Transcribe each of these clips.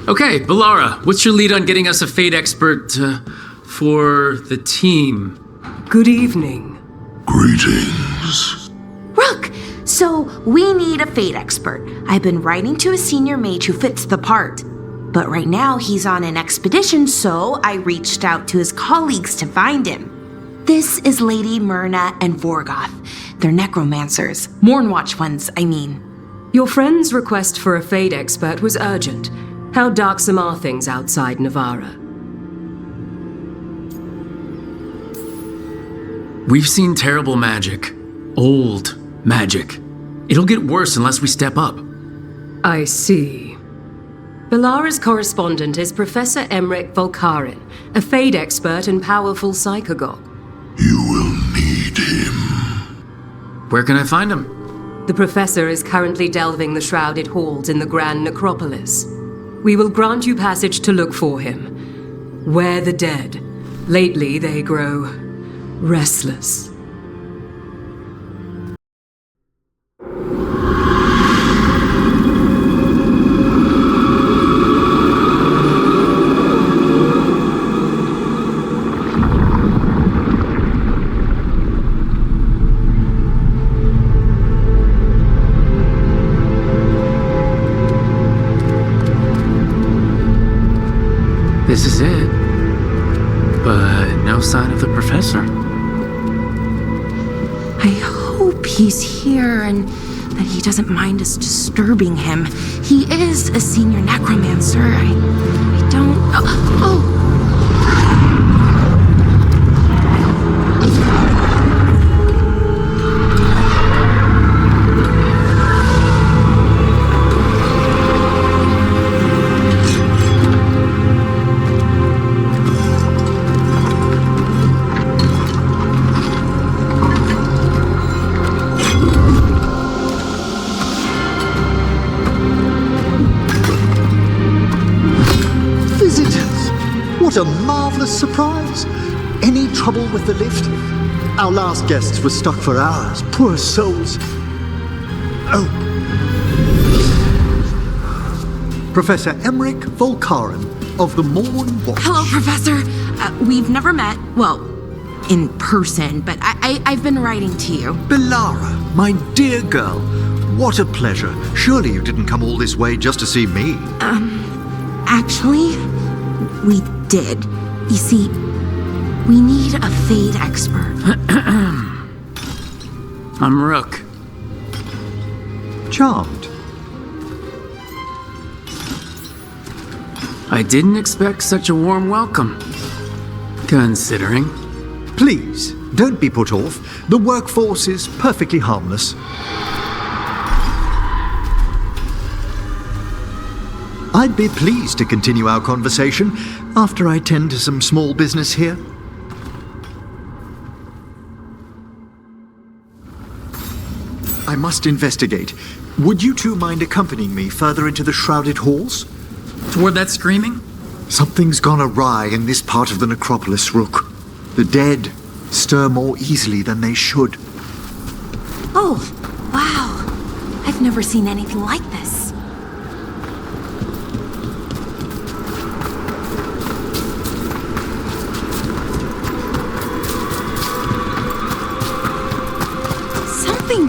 Okay, Balara, what's your lead on getting us a fate expert for the team? Good evening. Greetings. Rook! So, we need a fate expert. I've been writing to a senior mage who fits the part. But right now, he's on an expedition, so I reached out to his colleagues to find him. This is Lady Myrna and Vorgoth. They're necromancers. Mournwatch ones, I mean. Your friend's request for a fate expert was urgent. How darksome are things outside Navarra? We've seen terrible magic. Old magic. It'll get worse unless we step up. I see. Balara's correspondent is Professor Emmrich Volkarin, a fate expert and powerful psychagogue. You will need him. Where can I find him? The professor is currently delving the Shrouded Halls in the Grand Necropolis. We will grant you passage to look for him. Where the dead. Lately they grow restless. This is it. But no sign of the professor. I hope he's here and that he doesn't mind us disturbing him. He is a senior necromancer. I don't... Oh! What a marvelous surprise! Any trouble with the lift? Our last guests were stuck for hours. Poor souls. Oh. Professor Emmrich Volkarin of the Mournwatch. Hello, Professor. We've never met. Well, in person, but I've been writing to you. Balara, my dear girl. What a pleasure. Surely you didn't come all this way just to see me. Actually, we did. You see, we need a fate expert. I'm Rook. Charmed. I didn't expect such a warm welcome. Considering. Please, don't be put off. The workforce is perfectly harmless. I'd be pleased to continue our conversation after I tend to some small business here. I must investigate. Would you two mind accompanying me further into the Shrouded Halls? Toward that screaming? Something's gone awry in this part of the necropolis, Rook. The dead stir more easily than they should. Oh, wow. I've never seen anything like this.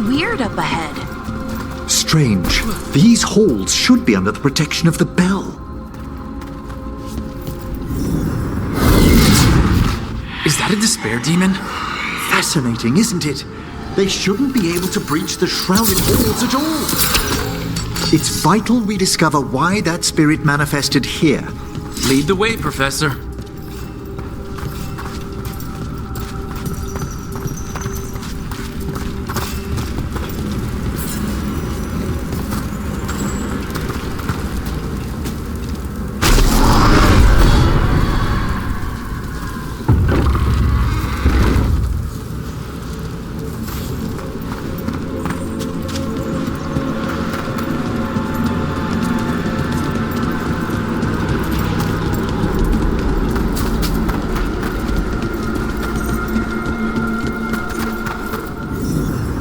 Weird up ahead. Strange. These halls should be under the protection of the bell. Is that a despair demon? Fascinating, isn't it? They shouldn't be able to breach the Shrouded Halls at all. It's vital we discover why that spirit manifested here. Lead the way, Professor.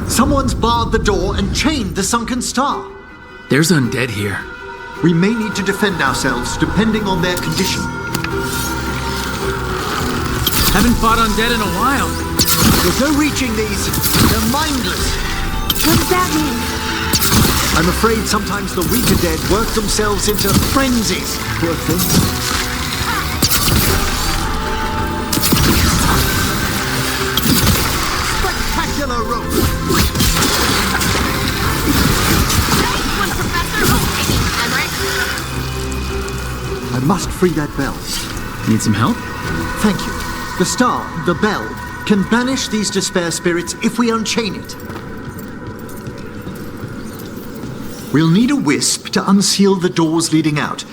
Someone's barred the door and chained the Sunken Star. There's undead here. We may need to defend ourselves depending on their condition. Haven't fought undead in a while. There's no reaching these. They're mindless. What does that mean? I'm afraid sometimes the weaker dead work themselves into frenzies. Poor things. Spectacular Rook! Nice one, Professor! Emmrich! I must free that bell. Need some help? Thank you. The star, the bell, can banish these despair spirits if we unchain it. We'll need a wisp to unseal the doors leading out.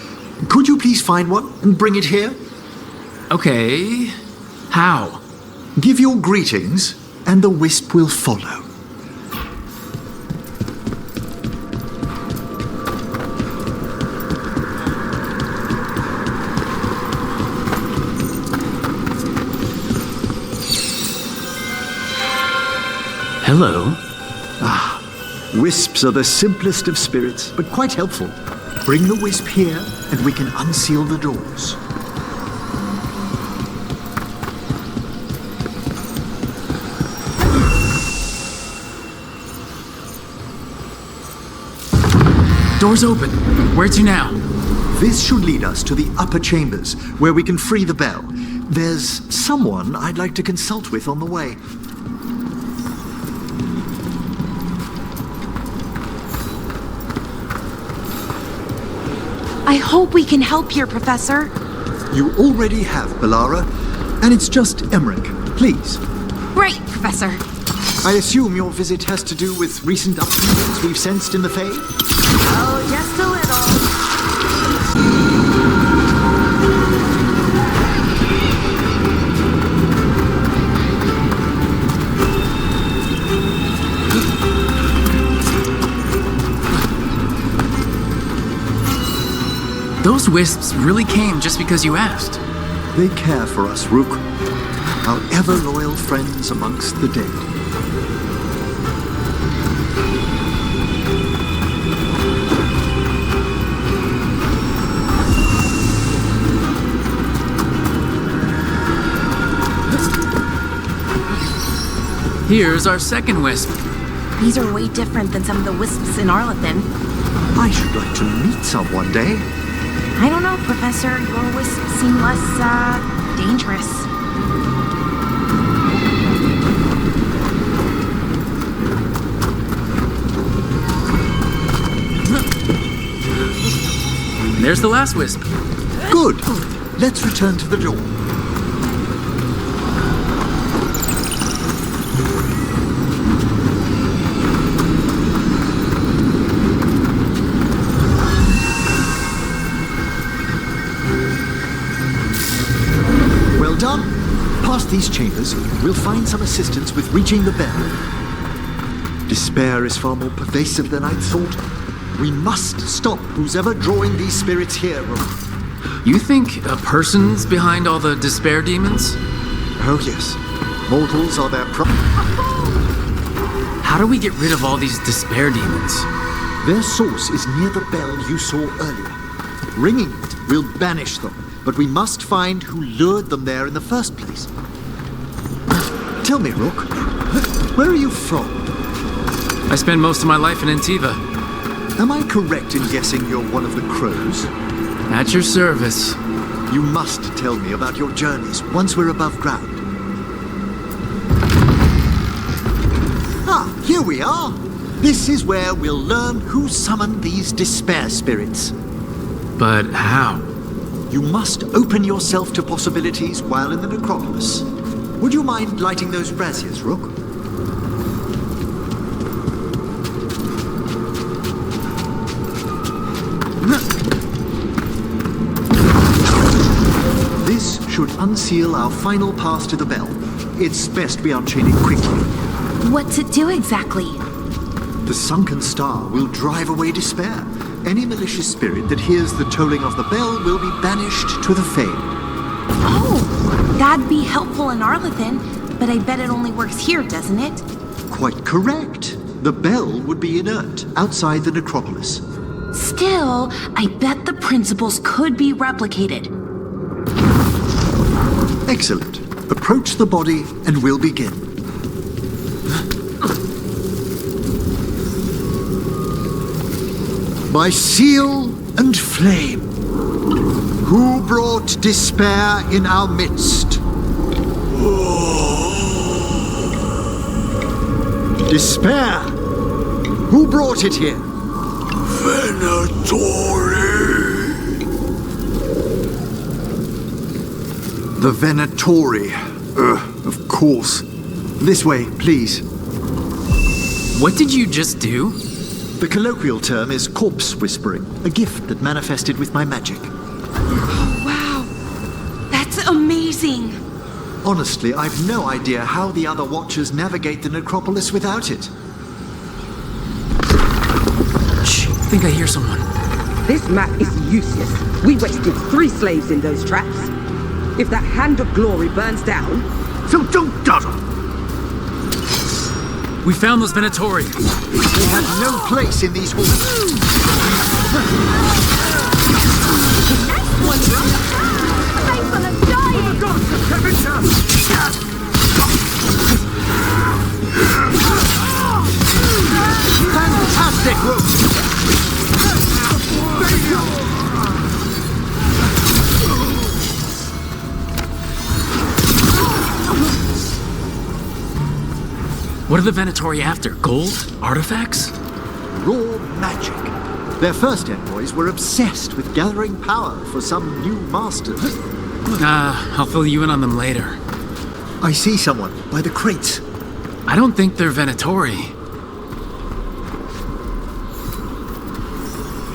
Could you please find one and bring it here? Okay. How? Give your greetings, and the wisp will follow. Hello. Wisps are the simplest of spirits, but quite helpful. Bring the wisp here, and we can unseal the doors. Door's open. Where to now? This should lead us to the upper chambers, where we can free the bell. There's someone I'd like to consult with on the way. I hope we can help here, Professor. You already have, Bellara, and it's just Emmrich. Please. Right, Professor. I assume your visit has to do with recent upheavals we've sensed in the Fae? Oh, just a little. Those wisps really came just because you asked. They care for us, Rook. Our ever-loyal friends amongst the dead. Here's our second wisp. These are way different than some of the wisps in Arlethan. I should like to meet some one day. I don't know, Professor. Your wisps seem less, dangerous. There's the last wisp. Good. Let's return to the door. Well done. Past these chambers, we'll find some assistance with reaching the bell. Despair is far more pervasive than I'd thought. We must stop who's ever drawing these spirits here, Rook. You think a person's behind all the despair demons? Oh yes. Mortals are their How do we get rid of all these despair demons? Their source is near the bell you saw earlier. Ringing it will banish them, but we must find who lured them there in the first place. Tell me, Rook, where are you from? I spend most of my life in Antiva. Am I correct in guessing you're one of the crows? At your service. You must tell me about your journeys once we're above ground. Ah, here we are. This is where we'll learn who summoned these despair spirits. But how? You must open yourself to possibilities while in the necropolis. Would you mind lighting those braziers, Rook? This should unseal our final pass to the bell. It's best we unchain it quickly. What's it do exactly? The Sunken Star will drive away despair. Any malicious spirit that hears the tolling of the bell will be banished to the Fae. Oh, that'd be helpful in Arlethan, but I bet it only works here, doesn't it? Quite correct. The bell would be inert outside the necropolis. Still, I bet the principles could be replicated. Excellent. Approach the body and we'll begin. By seal and flame, who brought despair in our midst? Despair! Who brought it here? Venatori. The Venatori. Of course. This way, please. What did you just do? The colloquial term is corpse whispering, a gift that manifested with my magic. Wow, that's amazing. Honestly, I've no idea how the other Watchers navigate the necropolis without it. Shh, I think I hear someone. This map is useless. We wasted 3 slaves in those traps. If that Hand of Glory burns down... So don't dawdle! We found those Venatori. They have no place in these halls. Nice one, Rook. Faithful and dying. Fantastic, Rook! What are the Venatori after? Gold? Artifacts? Raw magic. Their first envoys were obsessed with gathering power for some new masters. I'll fill you in on them later. I see someone by the crates. I don't think they're Venatori.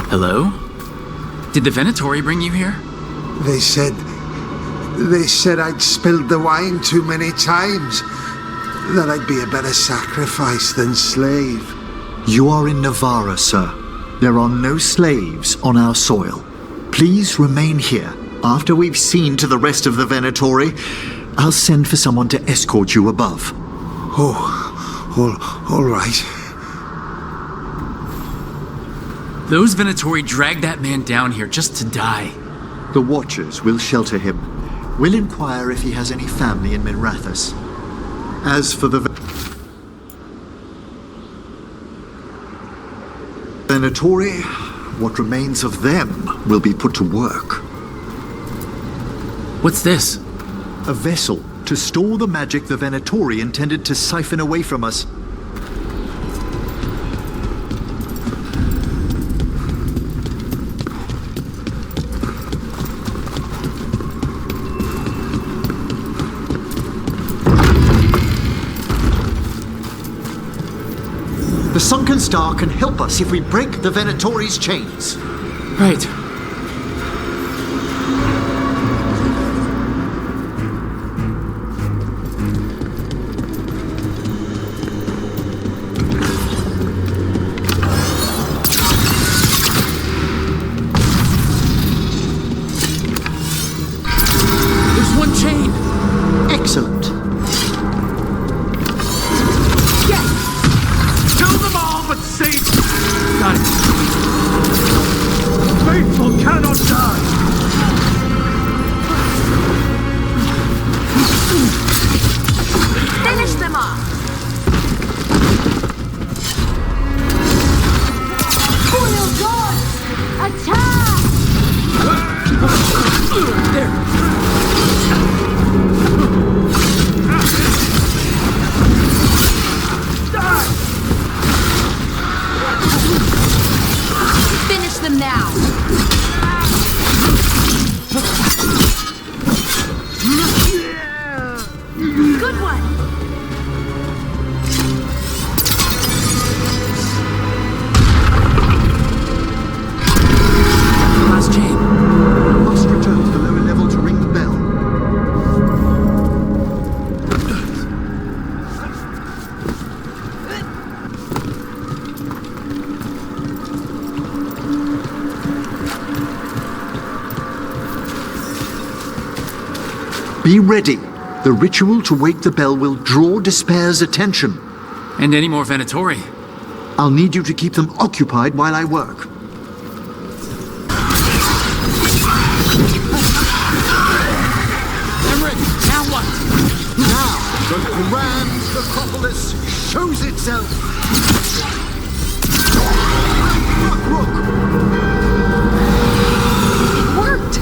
Hello? Did the Venatori bring you here? They said I'd spilled the wine too many times. That I'd be a better sacrifice than slave. You are in Navarra, sir. There are no slaves on our soil. Please remain here. After we've seen to the rest of the Venatori, I'll send for someone to escort you above. All right. Those Venatori dragged that man down here just to die. The Watchers will shelter him. We'll inquire if he has any family in Minrathous. As for the Venatori, what remains of them will be put to work. What's this? A vessel to store the magic the Venatori intended to siphon away from us. The Sunken Star can help us if we break the Venatori's chains. Right. There's one chain. Excellent. Got it. Faithful cannot die! Finish them off. Foil gods, attack! There. Finish them now. Good one. Last chain. Must return to the lower level to ring the bell. Be ready. The ritual to wake the bell will draw Despair's attention. And any more Venatori. I'll need you to keep them occupied while I work. yourself! Rook! It worked!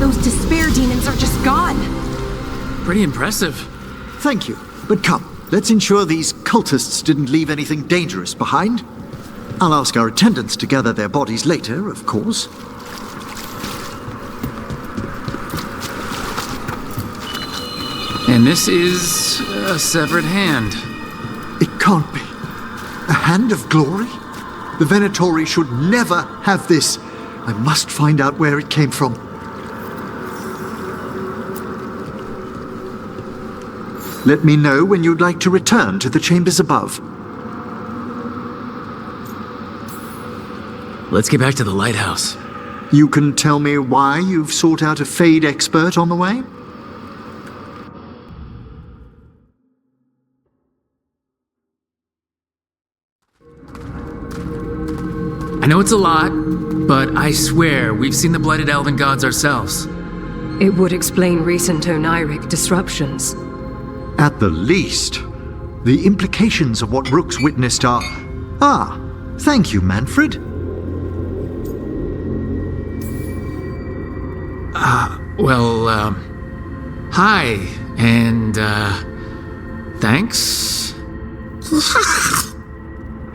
Those despair demons are just gone. Pretty impressive. Thank you, but come, let's ensure these cultists didn't leave anything dangerous behind. I'll ask our attendants to gather their bodies later, of course. And this is a severed hand. It can't be. A hand of glory? The Venatori should never have this. I must find out where it came from. Let me know when you'd like to return to the chambers above. Let's get back to the lighthouse. You can tell me why you've sought out a Fade expert on the way? I know it's a lot, but I swear we've seen the blighted elven gods ourselves. It would explain recent Oniric disruptions. At the least. The implications of what Rook's witnessed are... Ah, thank you, Manfred. Hi, and, thanks?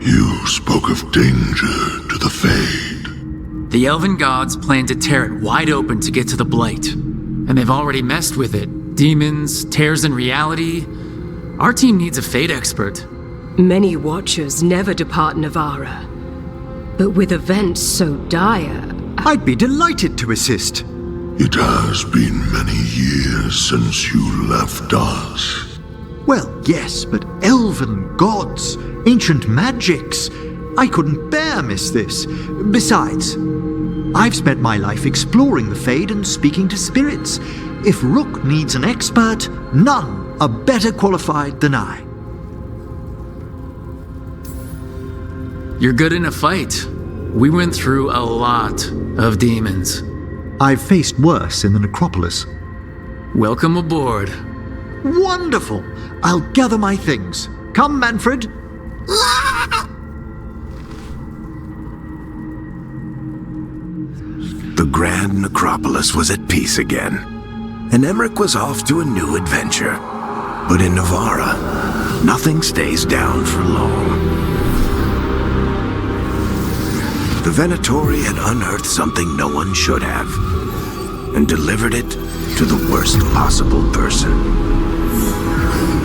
You spoke of danger to the Fade. The elven gods plan to tear it wide open to get to the blight, and they've already messed with it. Demons, tears in reality. Our team needs a Fade expert. Many watchers never depart Navara. But with events so dire... I'd be delighted to assist. It has been many years since you left us. Well, yes, but elven gods, ancient magics. I couldn't bear miss this. Besides, I've spent my life exploring the Fade and speaking to spirits. If Rook needs an expert, none are better qualified than I. You're good in a fight. We went through a lot of demons. I've faced worse in the necropolis. Welcome aboard. Wonderful! I'll gather my things. Come, Manfred. The grand necropolis was at peace again, and Emmrich was off to a new adventure. But in Navara, nothing stays down for long. The Venatori had unearthed something no one should have, and delivered it to the worst possible person.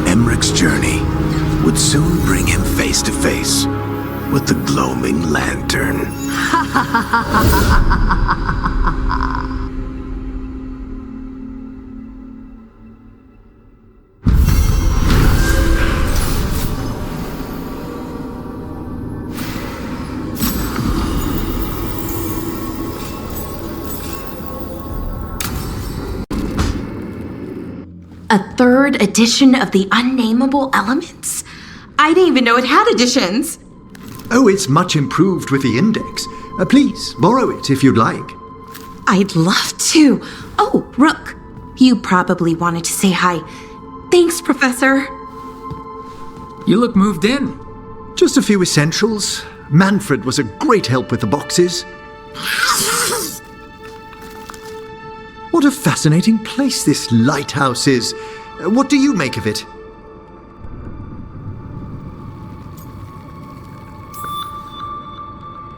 Emmrich's journey would soon bring him face to face with the gloaming lantern. A third edition of the Unnameable Elements? I didn't even know it had editions. Oh, it's much improved with the index. Please, borrow it if you'd like. I'd love to. Oh, Rook, you probably wanted to say hi. Thanks, Professor. You look moved in. Just a few essentials. Manfred was a great help with the boxes. What a fascinating place this lighthouse is. What do you make of it?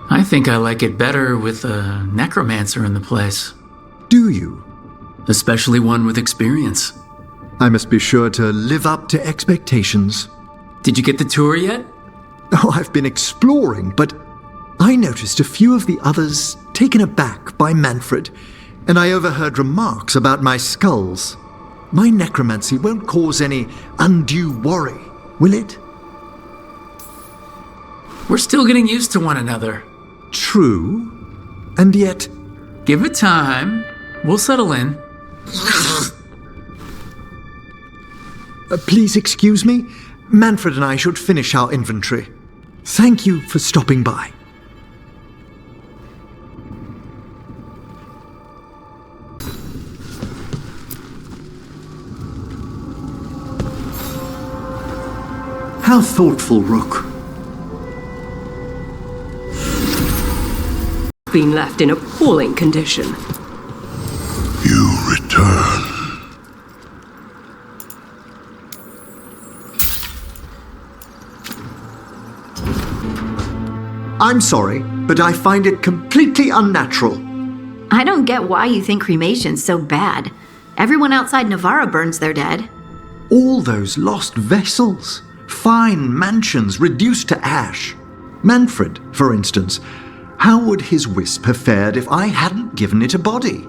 I think I like it better with a necromancer in the place. Do you? Especially one with experience. I must be sure to live up to expectations. Did you get the tour yet? Oh, I've been exploring, but I noticed a few of the others taken aback by Manfred, and I overheard remarks about my skulls. My necromancy won't cause any undue worry, will it? We're still getting used to one another. True, and yet... Give it time. We'll settle in. Please excuse me. Manfred and I should finish our inventory. Thank you for stopping by. How thoughtful, Rook. been left in appalling condition. You return. I'm sorry, but I find it completely unnatural. I don't get why you think cremation's so bad. Everyone outside Navarra burns their dead. All those lost vessels, fine mansions reduced to ash. Manfred, for instance, how would his wisp have fared if I hadn't given it a body?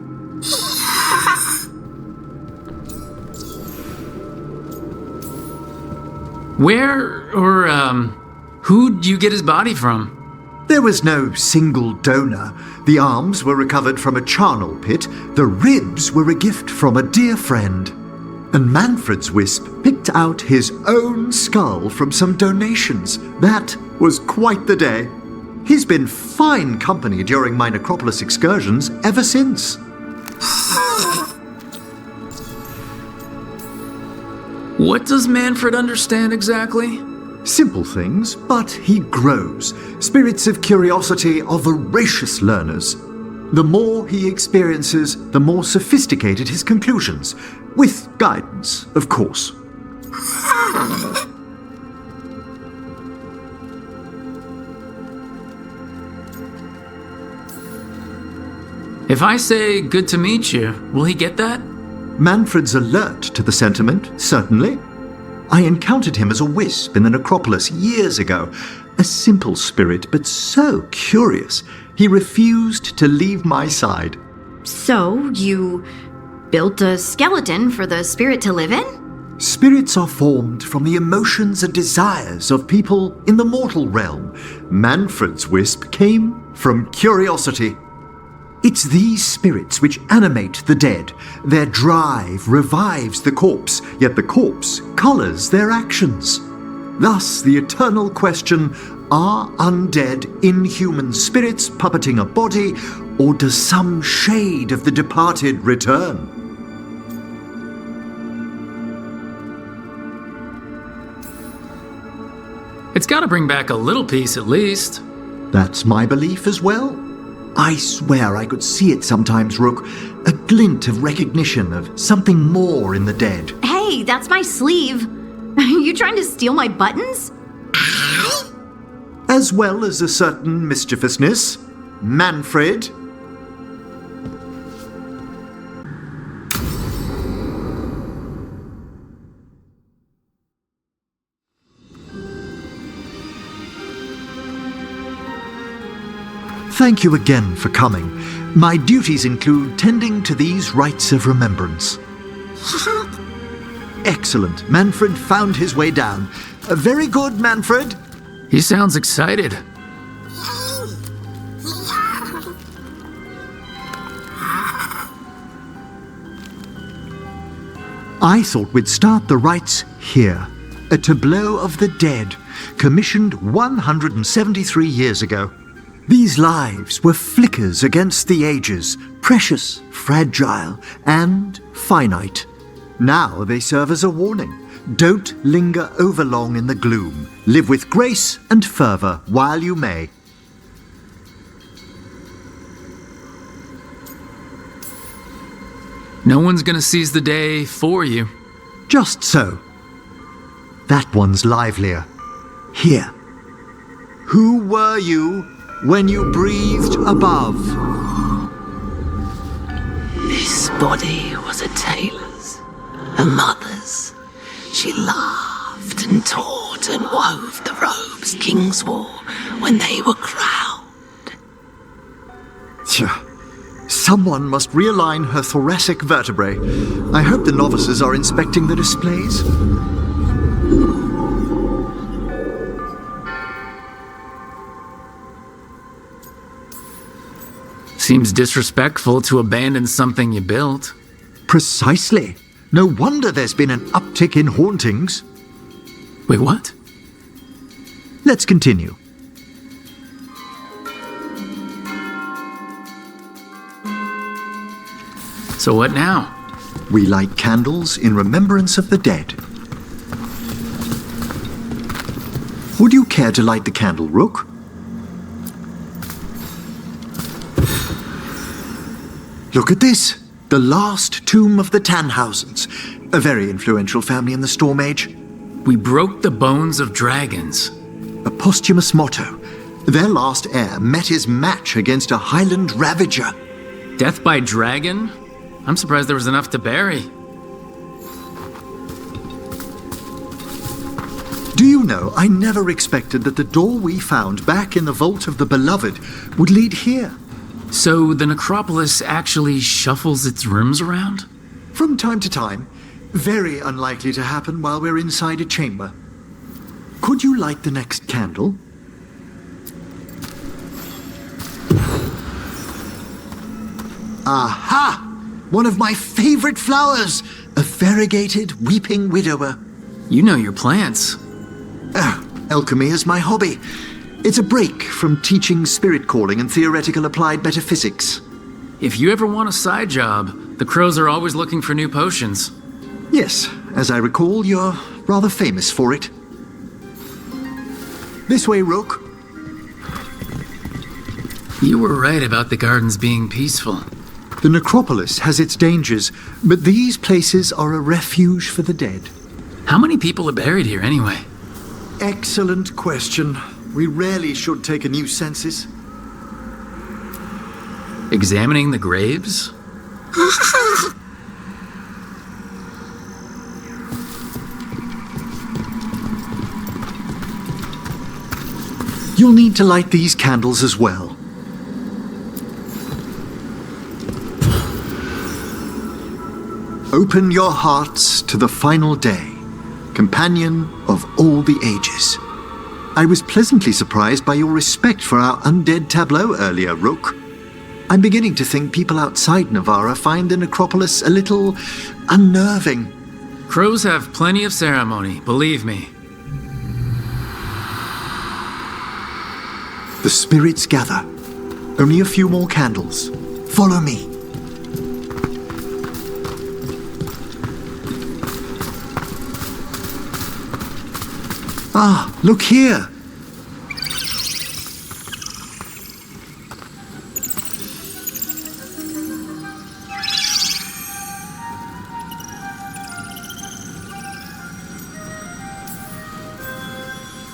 Where or who'd you get his body from? There was no single donor. The arms were recovered from a charnel pit. The ribs were a gift from a dear friend. And Manfred's wisp picked out his own skull from some donations. That was quite the day. He's been fine company during my necropolis excursions ever since. What does Manfred understand exactly? Simple things, but he grows. Spirits of curiosity are voracious learners. The more he experiences, the more sophisticated his conclusions. With guidance, of course. If I say good to meet you, will he get that? Manfred's alert to the sentiment, certainly. I encountered him as a wisp in the necropolis years ago. A simple spirit, but so curious. He refused to leave my side. So, you built a skeleton for the spirit to live in? Spirits are formed from the emotions and desires of people in the mortal realm. Manfred's wisp came from curiosity. It's these spirits which animate the dead. Their drive revives the corpse, yet the corpse colors their actions. Thus, the eternal question, are undead, inhuman spirits puppeting a body, or does some shade of the departed return? It's gotta bring back a little peace at least. That's my belief as well. I swear I could see it sometimes, Rook. A glint of recognition of something more in the dead. Hey, that's my sleeve. Are you trying to steal my buttons? As well as a certain mischievousness. Manfred. Thank you again for coming. My duties include tending to these rites of remembrance. Excellent. Manfred found his way down. Very good, Manfred. He sounds excited. I thought we'd start the rites here. A tableau of the dead, commissioned 173 years ago. These lives were flickers against the ages, precious, fragile, and finite. Now they serve as a warning. Don't linger overlong in the gloom. Live with grace and fervor while you may. No one's gonna seize the day for you. Just so. That one's livelier. Here. Who were you when you breathed above? This body was a tailor's, a mother's. She laughed and taught and wove the robes kings wore when they were crowned. Tja, someone must realign her thoracic vertebrae. I hope the novices are inspecting the displays. Seems disrespectful to abandon something you built. Precisely. No wonder there's been an uptick in hauntings. Wait, what? Let's continue. So what now? We light candles in remembrance of the dead. Would you care to light the candle, Rook? Look at this. The last tomb of the Tannhausens. A very influential family in the Storm Age. We broke the bones of dragons. A posthumous motto. Their last heir met his match against a Highland Ravager. Death by dragon? I'm surprised there was enough to bury. Do you know, I never expected that the door we found back in the Vault of the Beloved would lead here. So the necropolis actually shuffles its rooms around? From time to time. Very unlikely to happen while we're inside a chamber. Could you light the next candle? Aha! One of my favorite flowers! A variegated weeping widower. You know your plants. Alchemy is my hobby. It's a break from teaching spirit calling and theoretical applied metaphysics. If you ever want a side job, the crows are always looking for new potions. Yes, as I recall, you're rather famous for it. This way, Rook. You were right about the gardens being peaceful. The necropolis has its dangers, but these places are a refuge for the dead. How many people are buried here anyway? Excellent question. We rarely should take a new census. Examining the graves? You'll need to light these candles as well. Open your hearts to the final day, companion of all the ages. I was pleasantly surprised by your respect for our undead tableau earlier, Rook. I'm beginning to think people outside Navarra find the necropolis a little unnerving. Crows have plenty of ceremony, believe me. The spirits gather. Only a few more candles. Follow me. Ah, look here.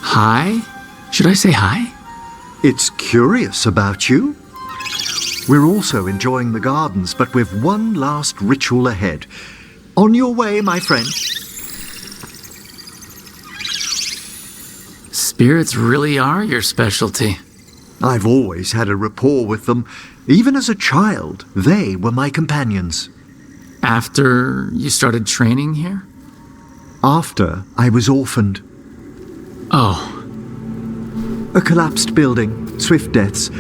Hi? Should I say hi? It's curious about you. We're also enjoying the gardens, but with one last ritual ahead. On your way, my friend. Spirits really are your specialty. I've always had a rapport with them. Even as a child, they were my companions. After you started training here? After I was orphaned. Oh. A collapsed building, swift deaths.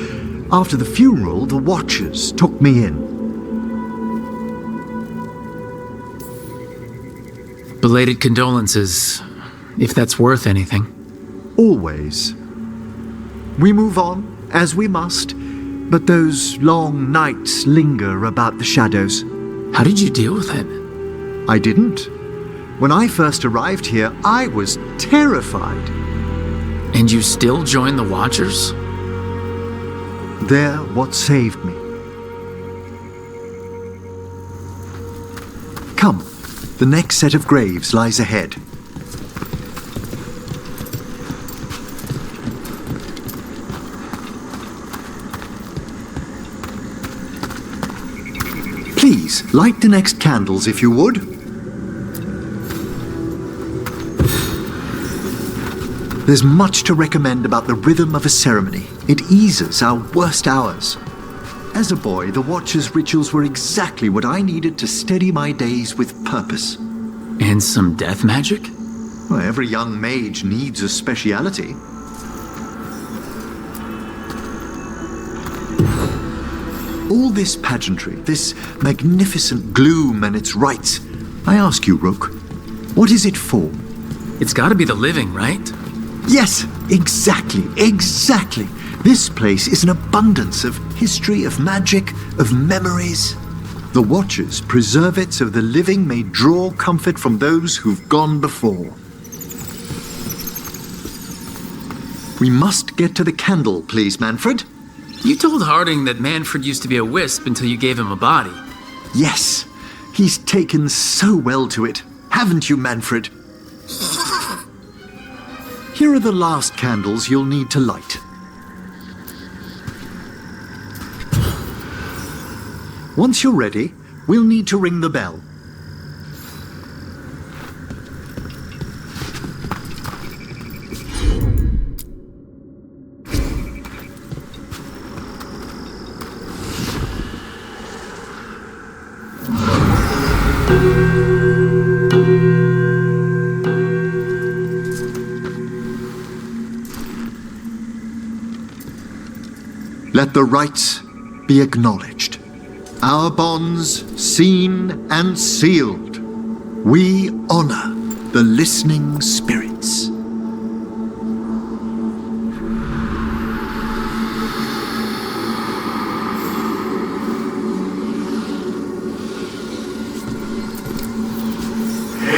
After the funeral, the Watchers took me in. Belated condolences, if that's worth anything. Always. We move on, as we must, but those long nights linger about the shadows. How did you deal with it? I didn't. When I first arrived here, I was terrified. And you still joined the Watchers? They're what saved me. Come, the next set of graves lies ahead. Please, light the next candles if you would. There's much to recommend about the rhythm of a ceremony. It eases our worst hours. As a boy, the Watcher's rituals were exactly what I needed to steady my days with purpose. And some death magic? Well, every young mage needs a speciality. All this pageantry, this magnificent gloom and its rites. I ask you, Rook, what is it for? It's gotta be the living, right? Yes, exactly. This place is an abundance of history, of magic, of memories. The Watchers preserve it so the living may draw comfort from those who've gone before. We must get to the candle, please, Manfred. You told Harding that Manfred used to be a wisp until you gave him a body. Yes, he's taken so well to it, haven't you, Manfred? Here are the last candles you'll need to light. Once you're ready, we'll need to ring the bell. Let the rites be acknowledged. Our bonds seen and sealed. We honor the listening spirits.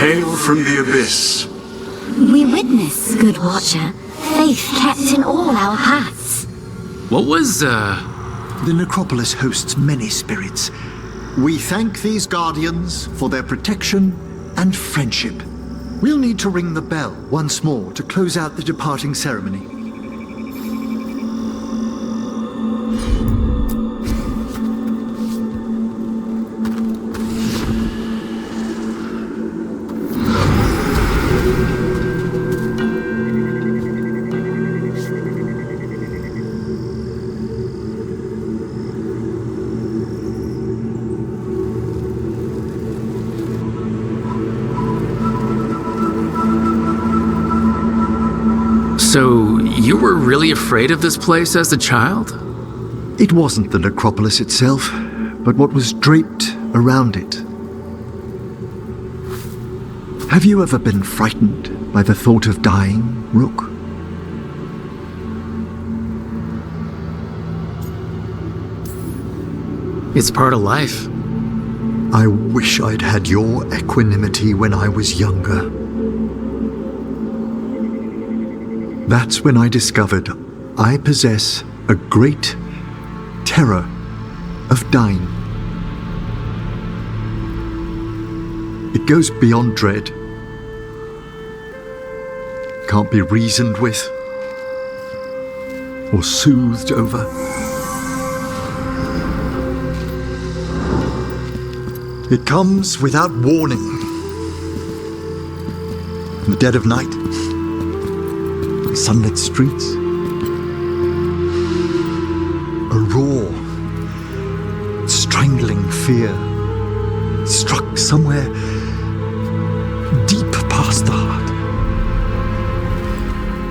Hail from the abyss. We witness, good watcher, faith kept in all our paths. What was, The necropolis hosts many spirits. We thank these guardians for their protection and friendship. We'll need to ring the bell once more to close out the departing ceremony. So, you were really afraid of this place as a child? It wasn't the necropolis itself, but what was draped around it. Have you ever been frightened by the thought of dying, Rook? It's part of life. I wish I'd had your equanimity when I was younger. That's when I discovered I possess a great terror of dying. It goes beyond dread. Can't be reasoned with or soothed over. It comes without warning. In the dead of night, sunlit streets, a raw, strangling fear struck somewhere deep past the heart.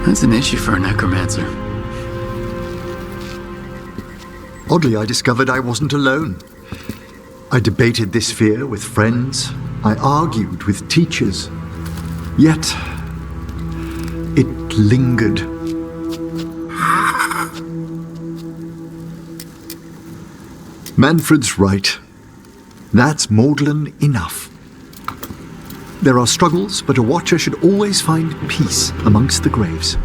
That's an issue for a necromancer. Oddly, I discovered I wasn't alone. I debated this fear with friends. I argued with teachers. Yet, it lingered. Manfred's right. That's maudlin enough. There are struggles, but a watcher should always find peace amongst the graves.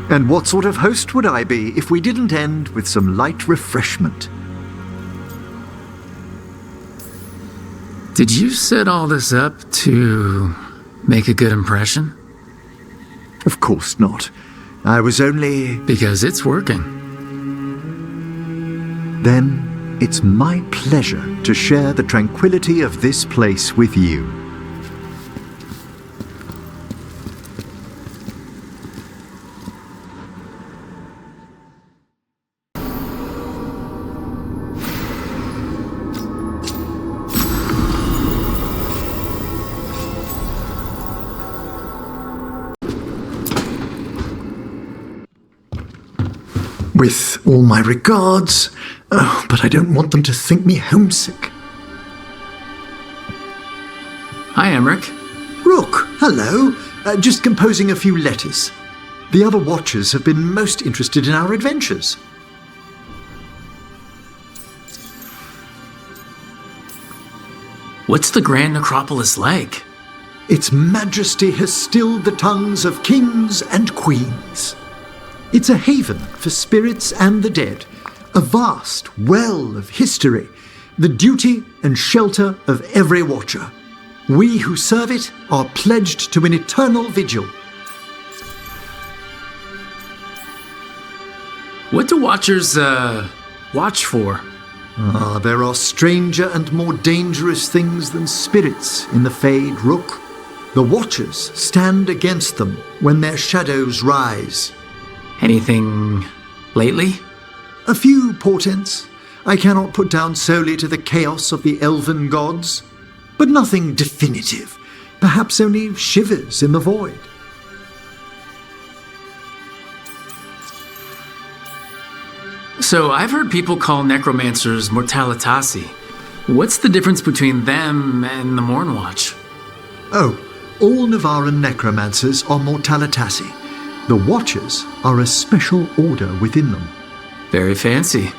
And what sort of host would I be if we didn't end with some light refreshment? Did you set all this up to make a good impression? Of course not. I was only... Because it's working. Then it's my pleasure to share the tranquility of this place with you. With all my regards, but I don't want them to think me homesick. Hi, Emmrich. Rook, hello. Just composing a few letters. The other Watchers have been most interested in our adventures. What's the Grand Necropolis like? Its majesty has stilled the tongues of kings and queens. It's a haven for spirits and the dead, a vast well of history, the duty and shelter of every watcher. We who serve it are pledged to an eternal vigil. What do watchers, watch for? There are stranger and more dangerous things than spirits in the Fade, Rook. The Watchers stand against them when their shadows rise. Anything lately? A few portents I cannot put down solely to the chaos of the elven gods, but nothing definitive. Perhaps only shivers in the void. So I've heard people call necromancers mortalitasi. What's the difference between them and the Mornwatch? Oh, all Navaran necromancers are mortalitasi. The Watchers are a special order within them. Very fancy.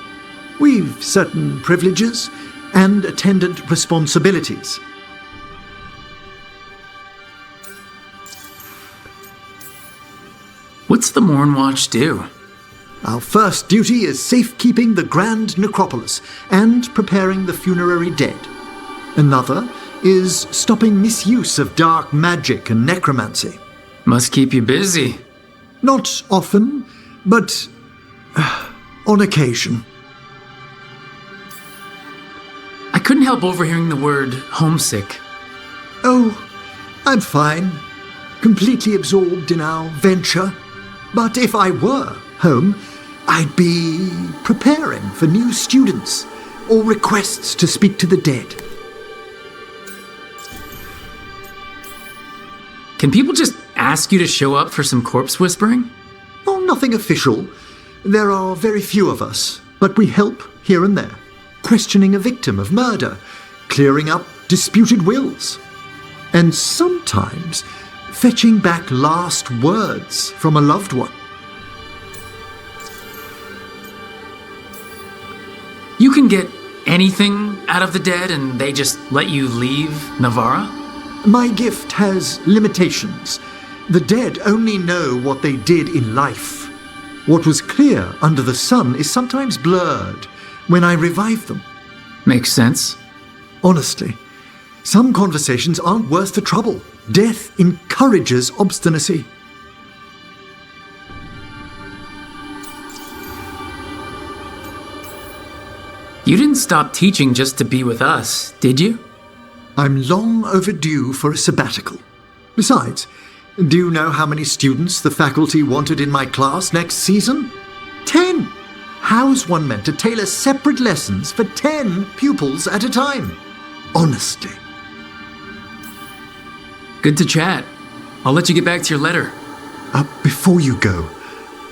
We've certain privileges and attendant responsibilities. What's the Mornwatch do? Our first duty is safekeeping the grand necropolis and preparing the funerary dead. Another is stopping misuse of dark magic and necromancy. Must keep you busy. Not often, but on occasion. I couldn't help overhearing the word homesick. Oh, I'm fine. Completely absorbed in our venture. But if I were home, I'd be preparing for new students or requests to speak to the dead. Can people just ask you to show up for some corpse whispering? Oh, nothing official. There are very few of us, but we help here and there, questioning a victim of murder, clearing up disputed wills, and sometimes fetching back last words from a loved one. You can get anything out of the dead and they just let you leave Navara? My gift has limitations. The dead only know what they did in life. What was clear under the sun is sometimes blurred when I revive them. Makes sense. Honestly, some conversations aren't worth the trouble. Death encourages obstinacy. You didn't stop teaching just to be with us, did you? I'm long overdue for a sabbatical. Besides, do you know how many students the faculty wanted in my class next season? 10! How's one meant to tailor separate lessons for 10 pupils at a time? Honestly. Good to chat. I'll let you get back to your letter. Before you go,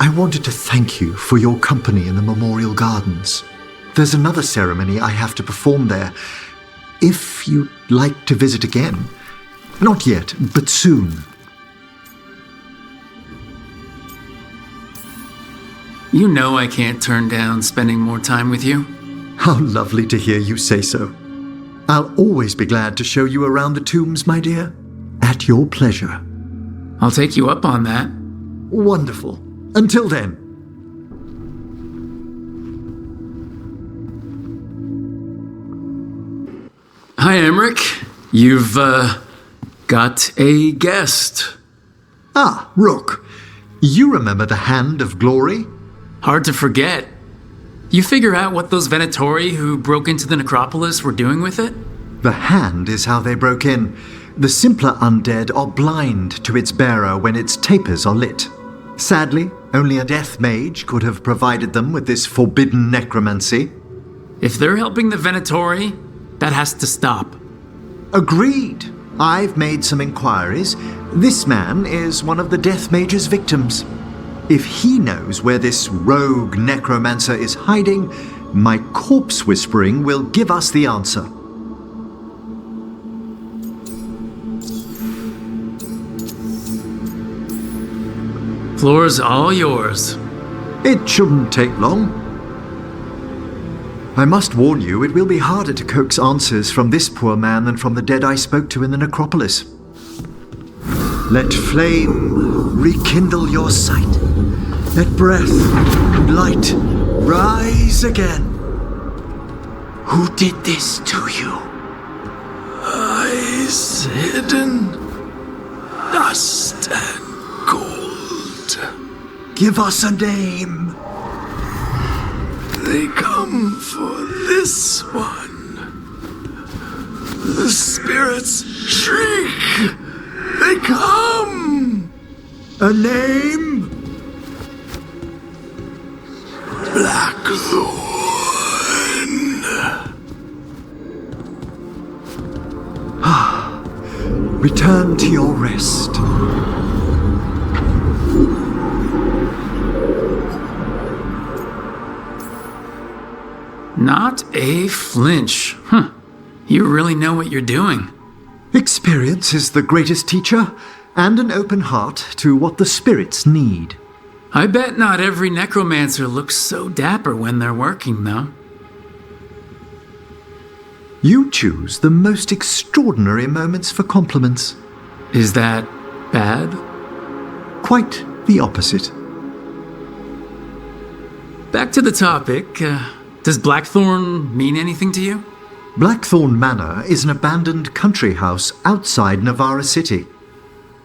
I wanted to thank you for your company in the Memorial Gardens. There's another ceremony I have to perform there. If you'd like to visit again. Not yet, but soon. You know I can't turn down spending more time with you. How lovely to hear you say so. I'll always be glad to show you around the tombs, my dear. At your pleasure. I'll take you up on that. Wonderful. Until then. Hi, Emmrich. You've, got a guest. Ah, Rook. You remember the Hand of Glory? Hard to forget. You figure out what those Venatori who broke into the necropolis were doing with it? The hand is how they broke in. The simpler undead are blind to its bearer when its tapers are lit. Sadly, only a death mage could have provided them with this forbidden necromancy. If they're helping the Venatori, that has to stop. Agreed. I've made some inquiries. This man is one of the death mage's victims. If he knows where this rogue necromancer is hiding, my corpse whispering will give us the answer. Floor's all yours. It shouldn't take long. I must warn you, it will be harder to coax answers from this poor man than from the dead I spoke to in the necropolis. Let flame rekindle your sight, Let breath and light rise again. Who did this to you? Eyes hidden, dust and gold. Give us a name. They come for this one. The spirits shriek. They come. A name? Blackthorne. Return to your rest. Not a flinch. You really know what you're doing. Experience is the greatest teacher, and an open heart to what the spirits need. I bet not every necromancer looks so dapper when they're working, though. You choose the most extraordinary moments for compliments. Is that bad? Quite the opposite. Back to the topic. Does Blackthorne mean anything to you? Blackthorne Manor is an abandoned country house outside Navarra City.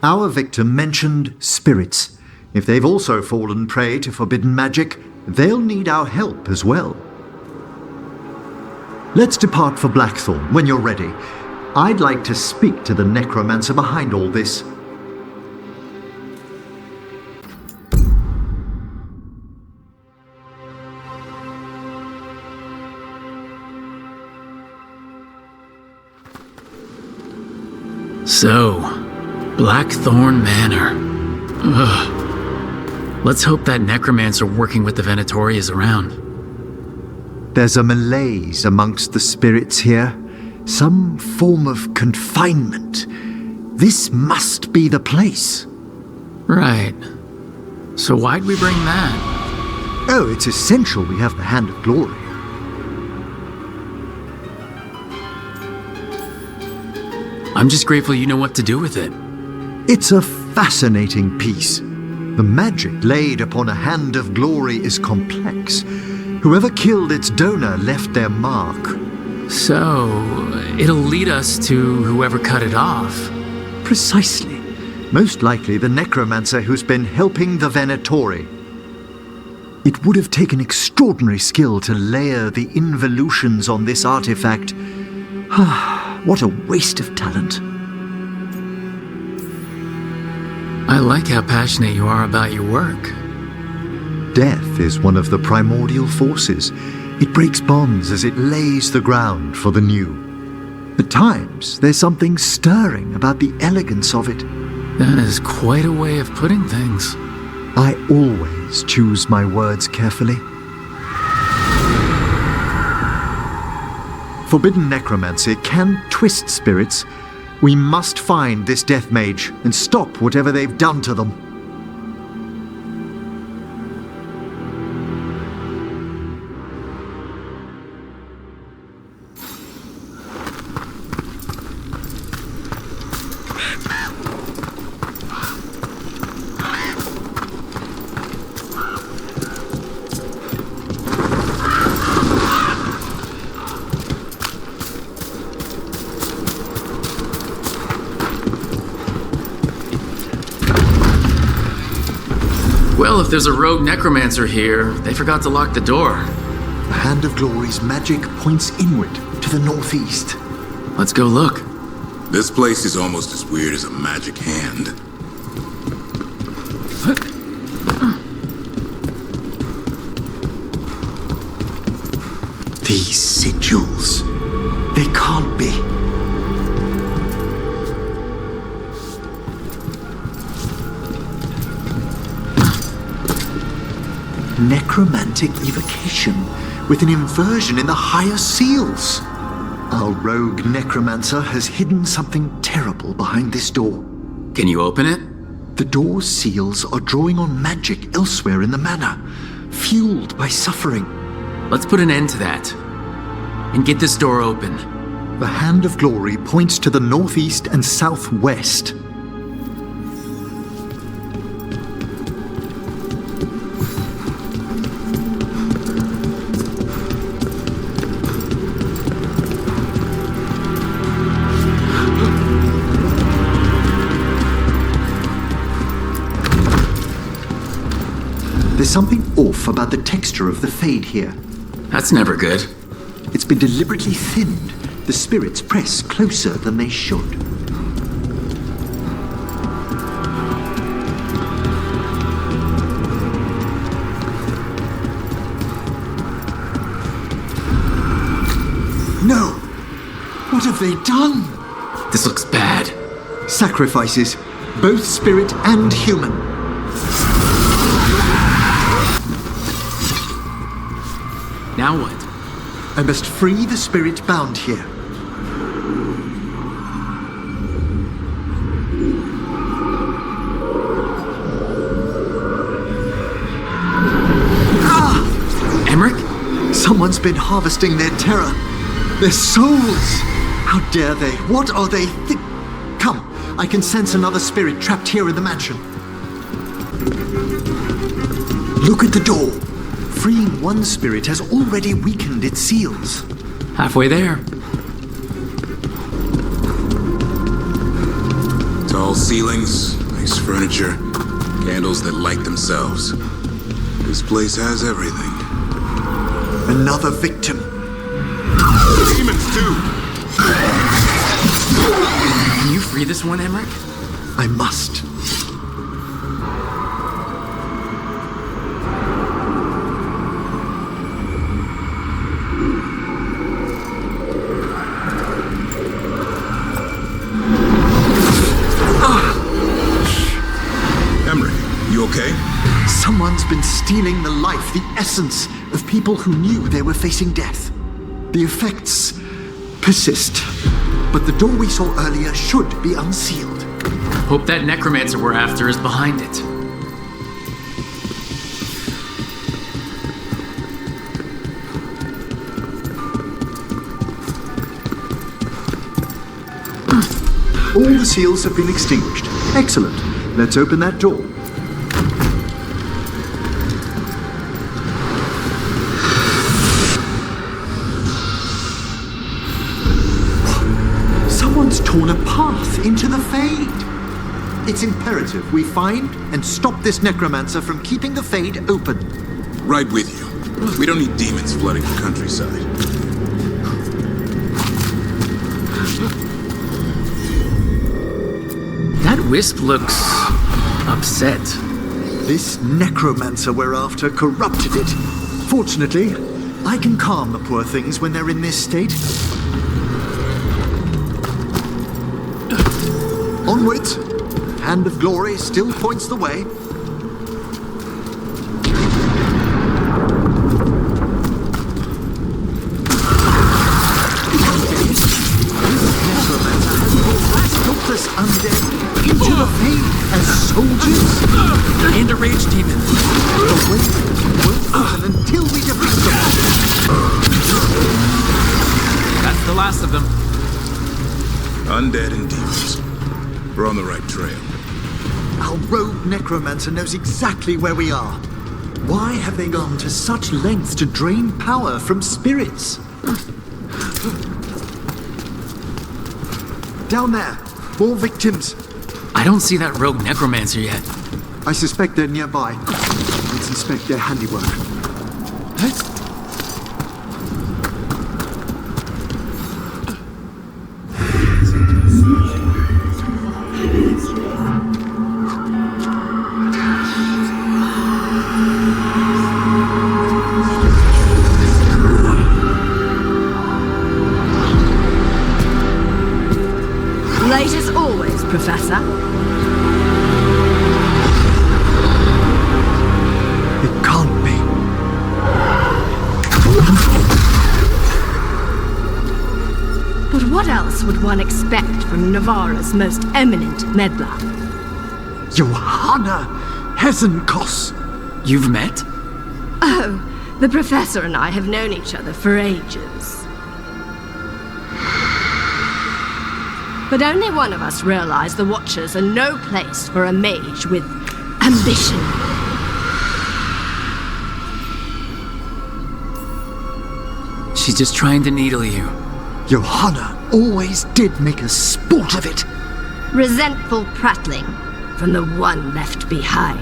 Our victim mentioned spirits. If they've also fallen prey to forbidden magic, they'll need our help as well. Let's depart for Blackthorne when you're ready. I'd like to speak to the necromancer behind all this. So, Blackthorne Manor. Ugh. Let's hope that necromancer working with the Venatori is around. There's a malaise amongst the spirits here. Some form of confinement. This must be the place. Right. So why'd we bring that? Oh, it's essential we have the Hand of Glory. I'm just grateful you know what to do with it. It's a fascinating piece. The magic laid upon a Hand of Glory is complex. Whoever killed its donor left their mark. So, it'll lead us to whoever cut it off. Precisely. Most likely the necromancer who's been helping the Venatori. It would have taken extraordinary skill to layer the involutions on this artifact. What a waste of talent. I like how passionate you are about your work. Death is one of the primordial forces. It breaks bonds as it lays the ground for the new. At times, there's something stirring about the elegance of it. That is quite a way of putting things. I always choose my words carefully. Forbidden necromancy can twist spirits. We must find this death mage and stop whatever they've done to them. Well, if there's a rogue necromancer here, they forgot to lock the door. The Hand of Glory's magic points inward to the northeast. Let's go look. This place is almost as weird as a magic hand. These sigils. They can't be. Necromantic evocation, with an inversion in the higher seals. Our rogue necromancer has hidden something terrible behind this door. Can you open it? The door's seals are drawing on magic elsewhere in the manor, fueled by suffering. Let's put an end to that, and get this door open. The Hand of Glory points to the northeast and southwest. There's something off about the texture of the Fade here. That's never good. It's been deliberately thinned. The spirits press closer than they should. No! What have they done? This looks bad. Sacrifices, both spirit and human. Now what? I must free the spirit bound here. Emmrich? Someone's been harvesting their terror. Their souls! How dare they? What are they? Come, I can sense another spirit trapped here in the mansion. Look at the door. Freeing one spirit has already weakened its seals. Halfway there. Tall ceilings, nice furniture, candles that light themselves. This place has everything. Another victim. Demons too! Can you free this one, Emmrich? I must. Someone's been stealing the life, the essence of people who knew they were facing death. The effects persist, but the door we saw earlier should be unsealed. Hope that necromancer we're after is behind it. All the seals have been extinguished. Excellent. Let's open that door. Someone's torn a path into the Fade. It's imperative we find and stop this necromancer from keeping the Fade open. Right with you. We don't need demons flooding the countryside. That wisp looks upset. This necromancer we're after corrupted it. Fortunately, I can calm the poor things when they're in this state. Onwards! Hand of Glory still points the way. Helpless undead into the Fade as soldiers and a rage demon. The way won't open until we defeat them. That's the last of them. Undead and demons. We're on the right trail. Our rogue necromancer knows exactly where we are. Why have they gone to such lengths to drain power from spirits? Down there. More victims. I don't see that rogue necromancer yet. I suspect they're nearby. Let's inspect their handiwork. Late as always, Professor. It can't be. But what else would one expect from Navarra's most eminent meddler? Johanna Hesenkos. You've met? Oh, the Professor and I have known each other for ages. But only one of us realized the Watchers are no place for a mage with ambition. She's just trying to needle you. Johanna always did make a sport of it. Resentful prattling from the one left behind.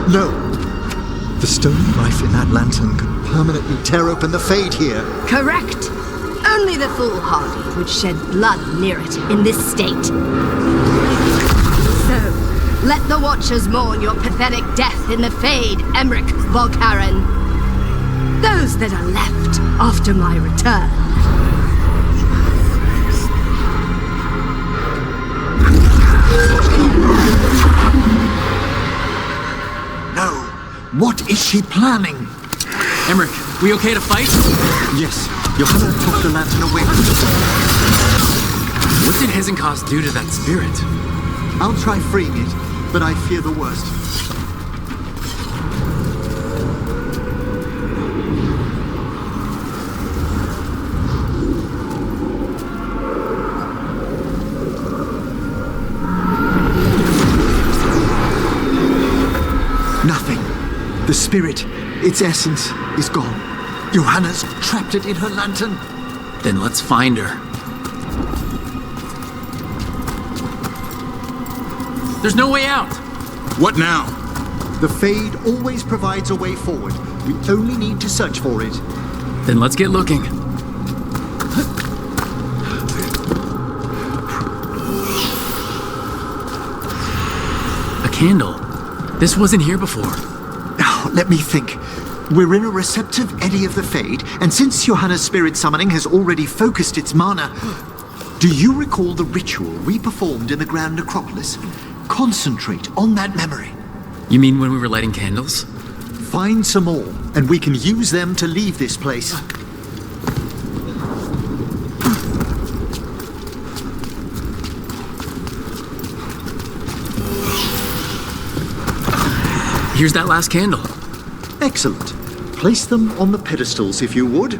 No. The stolen life in that lantern could permanently tear open the Fade here. Correct. Only the foolhardy would shed blood near it in this state. So, let the Watchers mourn your pathetic death in the Fade, Emmrich Volkaren. Those that are left after my return. No. What is she planning? Emmrich, we okay to fight? Yes. Johanna took the lantern away from us. What did Hezenkos do to that spirit? I'll try freeing it, but I fear the worst. Nothing. The spirit, its essence, is gone. Johanna's trapped it in her lantern. Then let's find her. There's no way out. What now? The Fade always provides a way forward. We only need to search for it. Then let's get looking. A candle. This wasn't here before. Oh, let me think. We're in a receptive eddy of the Fade, and since Johanna's spirit summoning has already focused its mana, do you recall the ritual we performed in the Grand Necropolis? Concentrate on that memory. You mean when we were lighting candles? Find some more, and we can use them to leave this place. Here's that last candle. Excellent. Place them on the pedestals, if you would.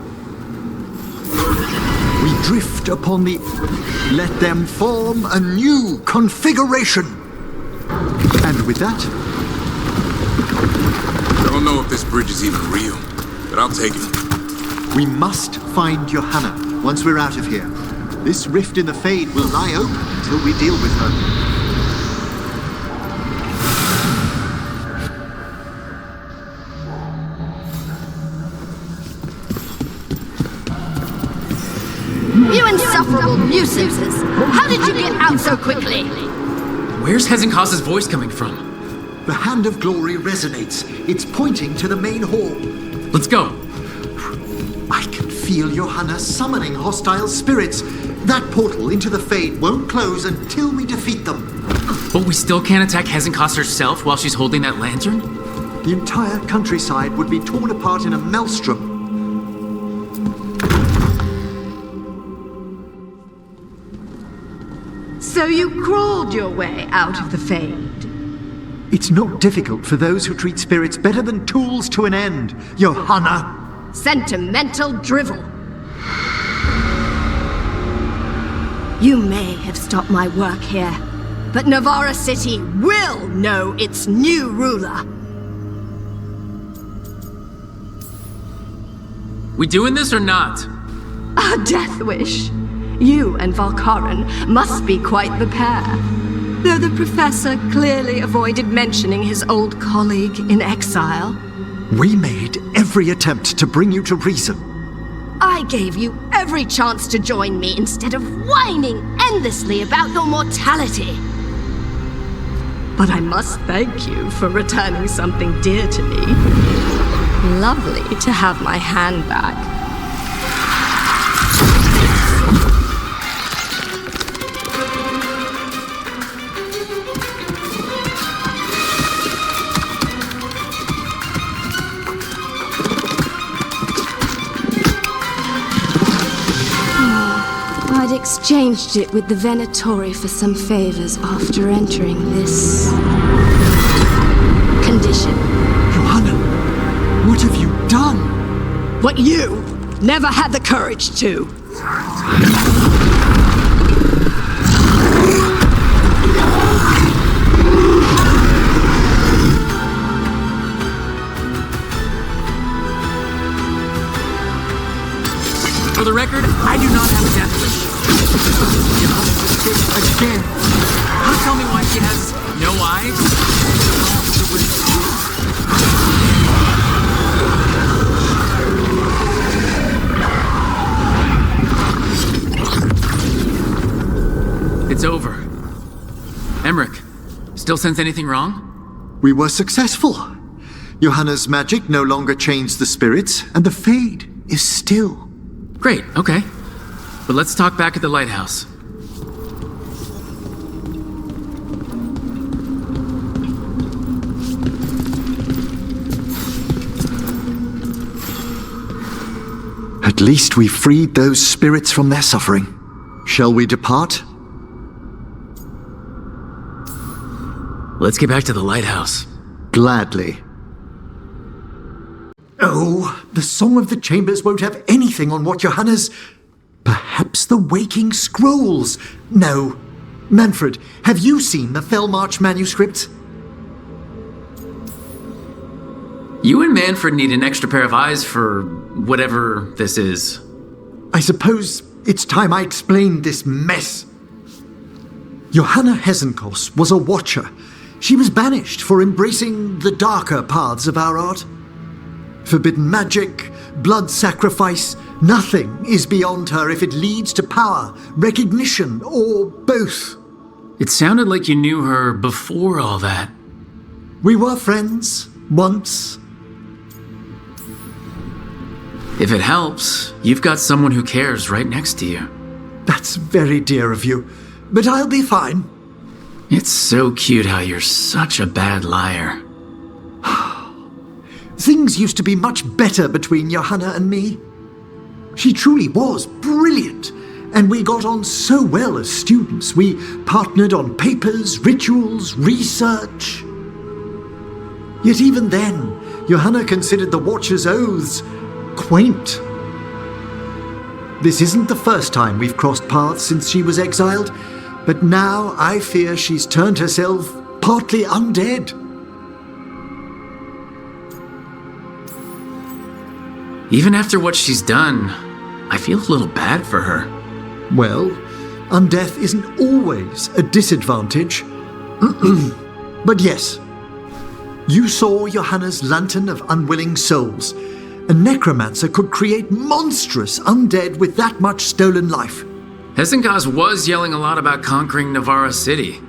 We drift upon the... Let them form a new configuration. And with that... I don't know if this bridge is even real, but I'll take it. We must find Johanna once we're out of here. This rift in the Fade will lie open until we deal with her. You insufferable nuisances! How did you get out so quickly? Where's Hezenkos' voice coming from? The Hand of Glory resonates. It's pointing to the main hall. Let's go. I can feel Johanna summoning hostile spirits. That portal into the Fade won't close until we defeat them. But we still can't attack Hezenkos herself while she's holding that lantern? The entire countryside would be torn apart in a maelstrom. So you crawled your way out of the Fade. It's not difficult for those who treat spirits better than tools to an end, Johanna. Sentimental drivel. You may have stopped my work here, but Navarra City will know its new ruler. We doing this or not? A death wish. You and Volkaren must be quite the pair. Though the professor clearly avoided mentioning his old colleague in exile. We made every attempt to bring you to reason. I gave you every chance to join me instead of whining endlessly about your mortality. But I must thank you for returning something dear to me. Lovely to have my hand back. I'd exchanged it with the Venatori for some favors after entering this condition. Johanna, what have you done? What you never had the courage to. For the record, I do not have a death wish. Again. Don't tell me why she has no eyes. it's over. Emmrich, still sense anything wrong? We were successful. Johanna's magic no longer chains the spirits, and the Fade is still. Great, okay. But let's talk back at the Lighthouse. At least we freed those spirits from their suffering. Shall we depart? Let's get back to the Lighthouse. Gladly. Oh, the Song of the Chambers won't have anything on what Johanna's... Perhaps the Waking Scrolls? No. Manfred, have you seen the Fellmarch manuscripts? You and Manfred need an extra pair of eyes for whatever this is. I suppose it's time I explained this mess. Johanna Hesenkos was a watcher. She was banished for embracing the darker paths of our art. Forbidden magic, blood sacrifice, nothing is beyond her if it leads to power, recognition, or both. It sounded like you knew her before all that. We were friends, once. If it helps, you've got someone who cares right next to you. That's very dear of you, but I'll be fine. It's so cute how you're such a bad liar. Things used to be much better between Johanna and me. She truly was brilliant, and we got on so well as students. We partnered on papers, rituals, research. Yet even then, Johanna considered the Watcher's oaths quaint. This isn't the first time we've crossed paths since she was exiled, but now I fear she's turned herself partly undead. Even after what she's done, I feel a little bad for her. Well, undeath isn't always a disadvantage. But yes, you saw Johanna's Lantern of Unwilling Souls. A necromancer could create monstrous undead with that much stolen life. Hesenkos was yelling a lot about conquering Navarra City.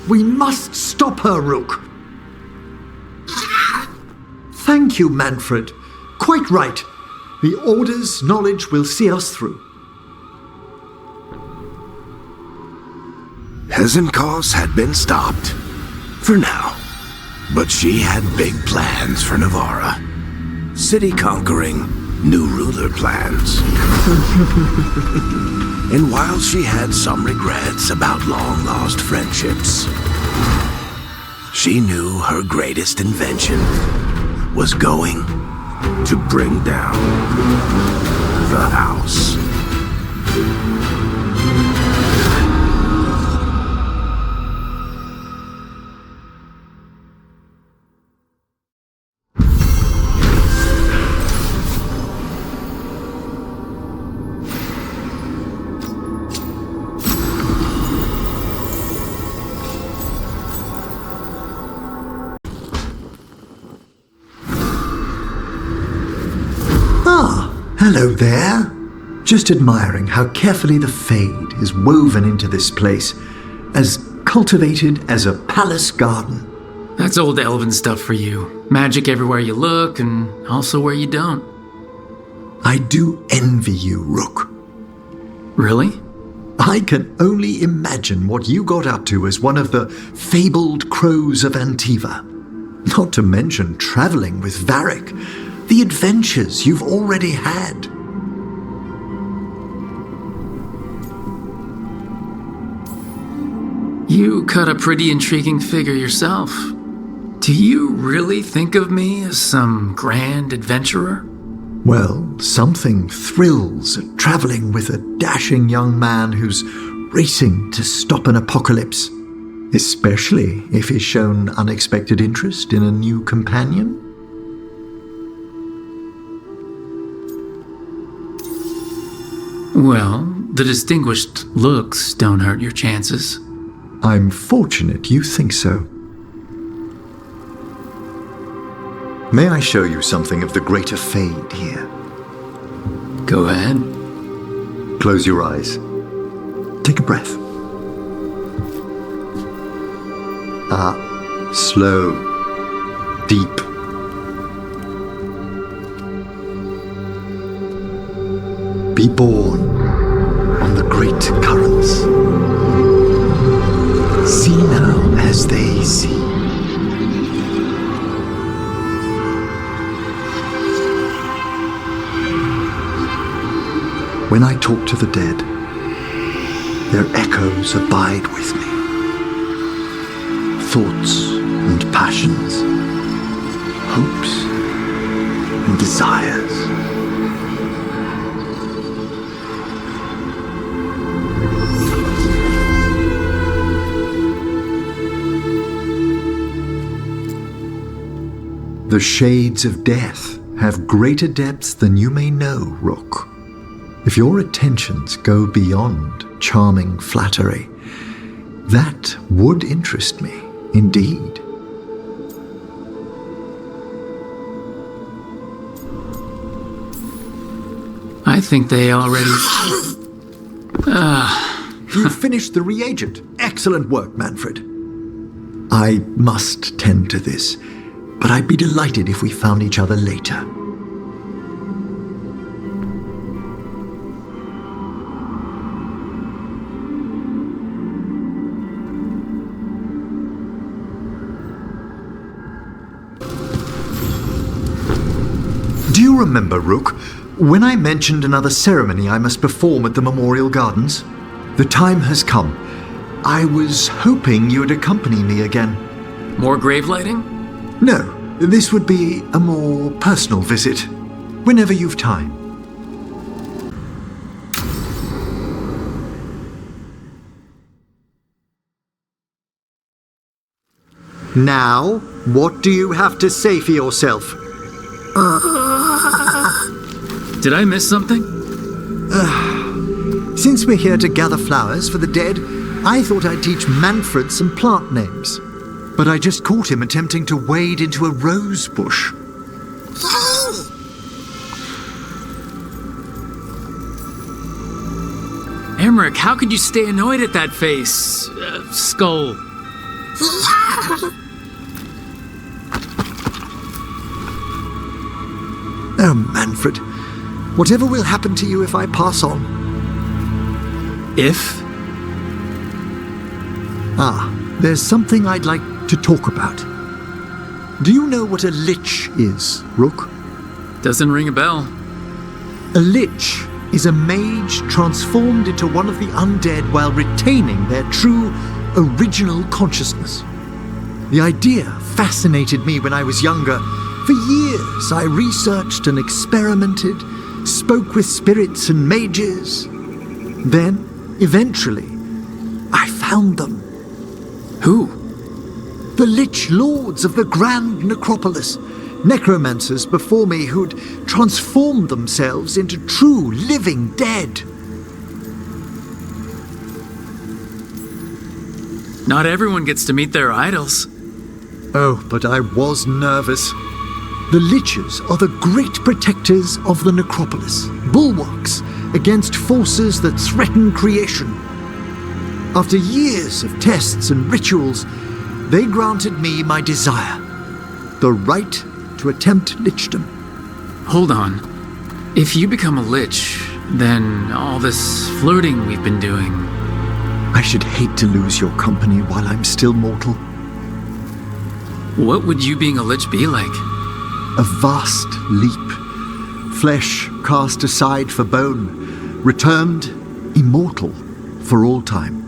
We must stop her, Rook. Thank you, Manfred. Quite right. The Order's knowledge will see us through. Hesenkos had been stopped. For now. But she had big plans for Navarra. City conquering, new ruler plans. And while she had some regrets about long-lost friendships, she knew her greatest invention was going to bring down the house. Hello there. Just admiring how carefully the Fade is woven into this place, as cultivated as a palace garden. That's old elven stuff for you. Magic everywhere you look, and also where you don't. I do envy you, Rook. Really? I can only imagine what you got up to as one of the fabled crows of Antiva. Not to mention traveling with Varric. The adventures you've already had. You cut a pretty intriguing figure yourself. Do you really think of me as some grand adventurer? Well, something thrills at traveling with a dashing young man who's racing to stop an apocalypse, especially if he's shown unexpected interest in a new companion. Well, the distinguished looks don't hurt your chances. I'm fortunate you think so. May I show you something of the greater Fade here? Go ahead. Close your eyes. Take a breath. Slow. Deep. Be born on the great currents. See now as they see. When I talk to the dead, their echoes abide with me. Thoughts and passions, hopes and desires. The shades of death have greater depths than you may know, Rook. If your attentions go beyond charming flattery, that would interest me, indeed. I think they already... You finished the reagent. Excellent work, Manfred. I must tend to this, but I'd be delighted if we found each other later. Do you remember, Rook, when I mentioned another ceremony I must perform at the Memorial Gardens? The time has come. I was hoping you would accompany me again. More grave lighting? No, this would be a more personal visit, whenever you've time. Now, what do you have to say for yourself? Did I miss something? Since we're here to gather flowers for the dead, I thought I'd teach Manfred some plant names. But I just caught him attempting to wade into a rose bush. Emmrich, how could you stay annoyed at that face? Skull. Oh, Manfred. Whatever will happen to you if I pass on? If? There's something I'd like to talk about. Do you know what a lich is, Rook? Doesn't ring a bell. A lich is a mage transformed into one of the undead while retaining their true, original consciousness. The idea fascinated me when I was younger. For years I researched and experimented, spoke with spirits and mages. Then, eventually, I found them. Who? The Lich Lords of the Grand Necropolis. Necromancers before me who'd transformed themselves into true living dead. Not everyone gets to meet their idols. Oh, but I was nervous. The Liches are the great protectors of the Necropolis, bulwarks against forces that threaten creation. After years of tests and rituals, they granted me my desire, the right to attempt lichdom. Hold on. If you become a lich, then all this flirting we've been doing... I should hate to lose your company while I'm still mortal. What would you being a lich be like? A vast leap. Flesh cast aside for bone, returned immortal for all time.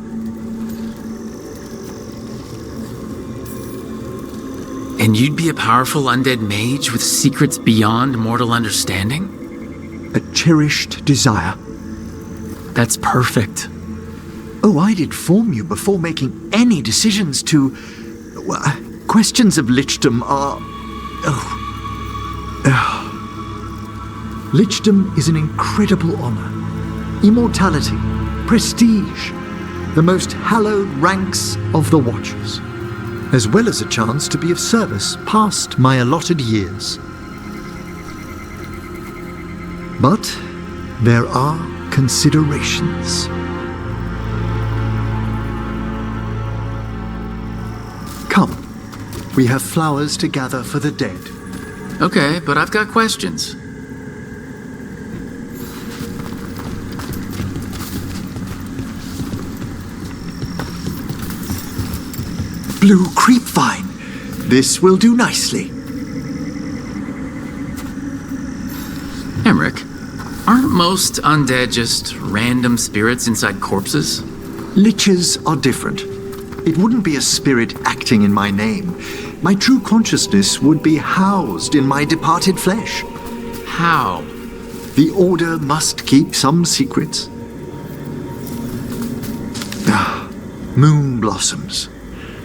And you'd be a powerful undead mage with secrets beyond mortal understanding? A cherished desire. That's perfect. Oh, I did form you before making any decisions to... questions of lichdom are... Lichdom is an incredible honor. Immortality, prestige, the most hallowed ranks of the Watchers, as well as a chance to be of service past my allotted years. But there are considerations. Come. We have flowers to gather for the dead. Okay, but I've got questions. Blue creepvine. This will do nicely. Emmrich, aren't most undead just random spirits inside corpses? Liches are different. It wouldn't be a spirit acting in my name. My true consciousness would be housed in my departed flesh. How? The Order must keep some secrets. Moon blossoms.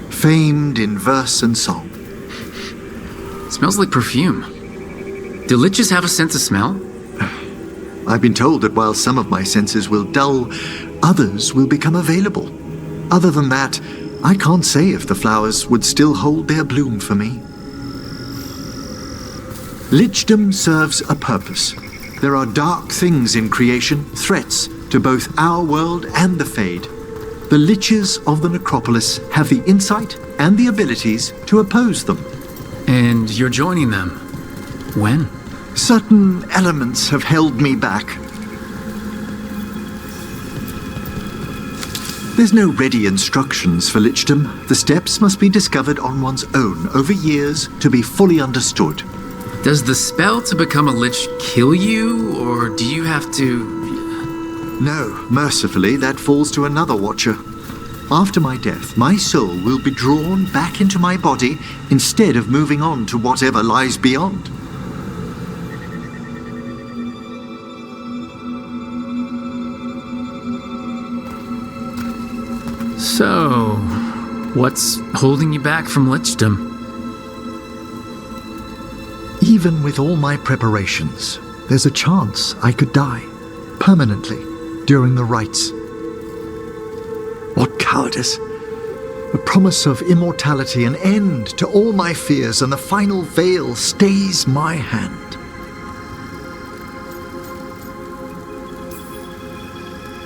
Famed in verse and song. Smells like perfume. Do liches have a sense of smell? I've been told that while some of my senses will dull, others will become available. Other than that, I can't say if the flowers would still hold their bloom for me. Lichdom serves a purpose. There are dark things in creation, threats to both our world and the Fade. The Liches of the Necropolis have the insight and the abilities to oppose them. And you're joining them. When? Certain elements have held me back. There's no ready instructions for Lichdom. The steps must be discovered on one's own over years to be fully understood. Does the spell to become a lich kill you, or do you have to... No, mercifully, that falls to another watcher. After my death, my soul will be drawn back into my body instead of moving on to whatever lies beyond. So, what's holding you back from Lichdom? Even with all my preparations, there's a chance I could die, permanently, during the rites. What cowardice! A promise of immortality, an end to all my fears, and the final veil stays my hand.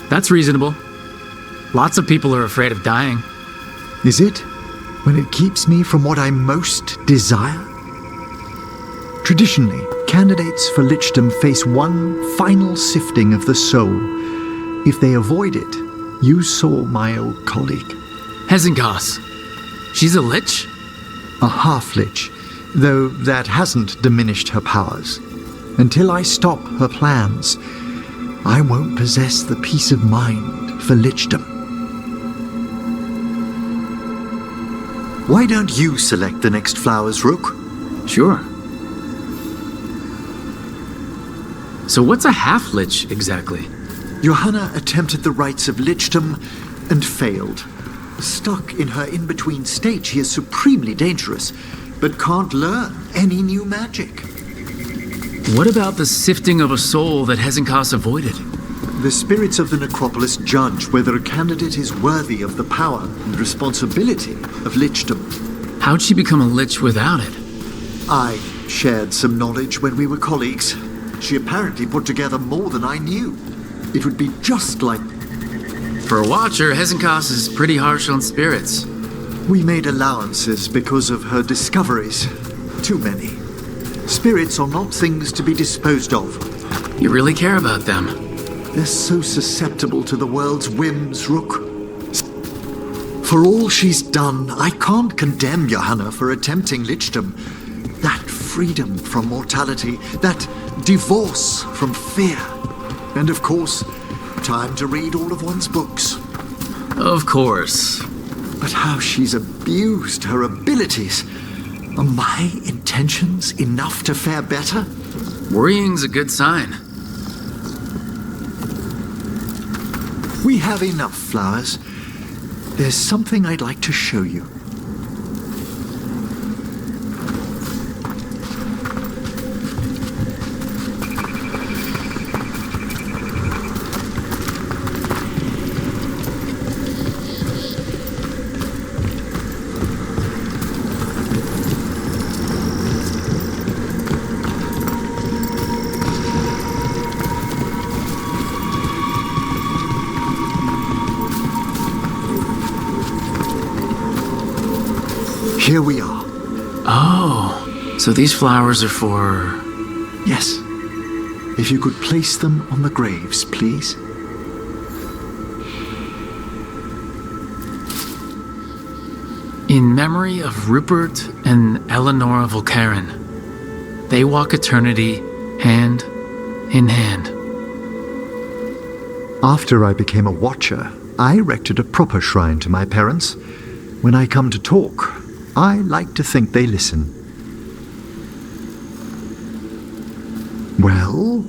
That's reasonable. Lots of people are afraid of dying. Is it? When it keeps me from what I most desire? Traditionally, candidates for Lichdom face one final sifting of the soul. If they avoid it, you saw my old colleague. Hezenkos. She's a lich? A half-lich, though that hasn't diminished her powers. Until I stop her plans, I won't possess the peace of mind for Lichdom. Why don't you select the next flowers, Rook? Sure. So what's a half-lich exactly? Johanna attempted the rites of Lichdom and failed. Stuck in her in-between state, she is supremely dangerous, but can't learn any new magic. What about the sifting of a soul that Hezenkos avoided? The spirits of the necropolis judge whether a candidate is worthy of the power and responsibility of Lichdom. How'd she become a lich without it? I shared some knowledge when we were colleagues. She apparently put together more than I knew. It would be just like... For a watcher, Hezenkos is pretty harsh on spirits. We made allowances because of her discoveries. Too many. Spirits are not things to be disposed of. You really care about them. They're so susceptible to the world's whims, Rook. For all she's done, I can't condemn Johanna for attempting Lichdom. That freedom from mortality, that divorce from fear. And of course, time to read all of one's books. Of course. But how she's abused her abilities. Are my intentions enough to fare better? Worrying's a good sign. We have enough flowers. There's something I'd like to show you. Here we are, So these flowers are for... Yes. If you could place them on the graves, please. In memory of Rupert and Eleanor Volcaren. They walk eternity hand in hand. After I became a watcher, I erected a proper shrine to my parents. When I come to talk, I like to think they listen. Well,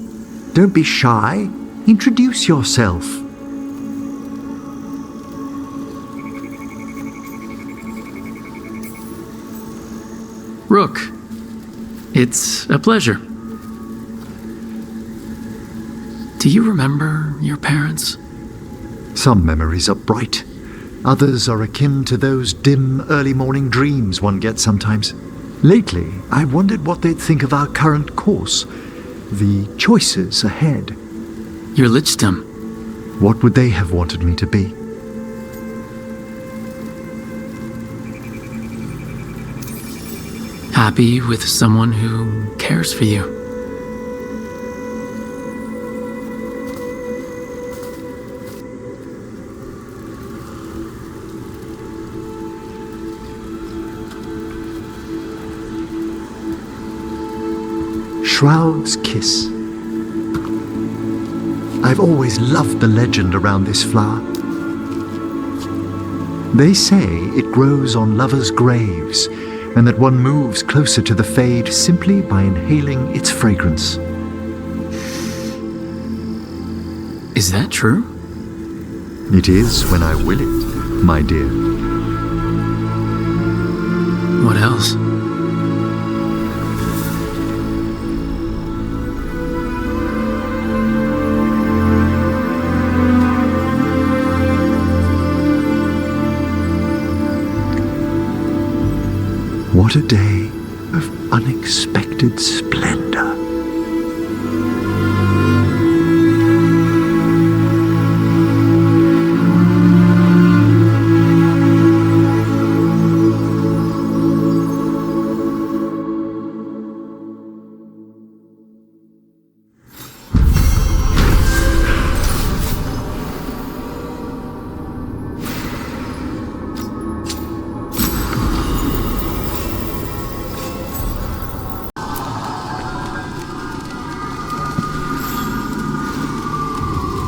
don't be shy. Introduce yourself. Rook, it's a pleasure. Do you remember your parents? Some memories are bright. Others are akin to those dim, early morning dreams one gets sometimes. Lately, I wondered what they'd think of our current course, the choices ahead. Your lichdom. What would they have wanted me to be? Happy with someone who cares for you. Shroud's Kiss. I've always loved the legend around this flower. They say it grows on lovers' graves, and that one moves closer to the fade simply by inhaling its fragrance. Is that true? It is when I will it, my dear. What else? What a day of unexpected splendor.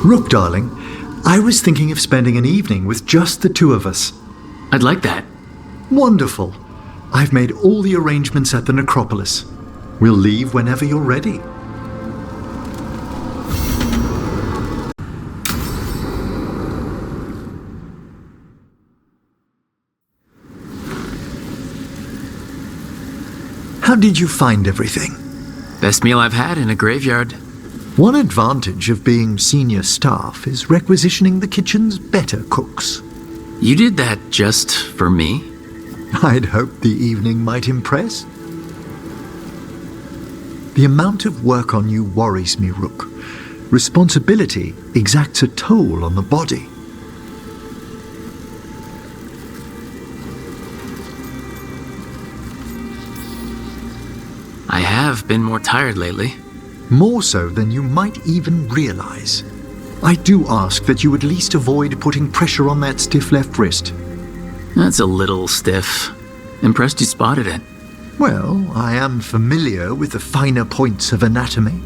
Rook, darling, I was thinking of spending an evening with just the two of us. I'd like that. Wonderful. I've made all the arrangements at the necropolis. We'll leave whenever you're ready. How did you find everything? Best meal I've had in a graveyard. One advantage of being senior staff is requisitioning the kitchen's better cooks. You did that just for me? I'd hoped the evening might impress. The amount of work on you worries me, Rook. Responsibility exacts a toll on the body. I have been more tired lately. More so than you might even realize. I do ask that you at least avoid putting pressure on that stiff left wrist. That's a little stiff. Impressed you spotted it. Well, I am familiar with the finer points of anatomy.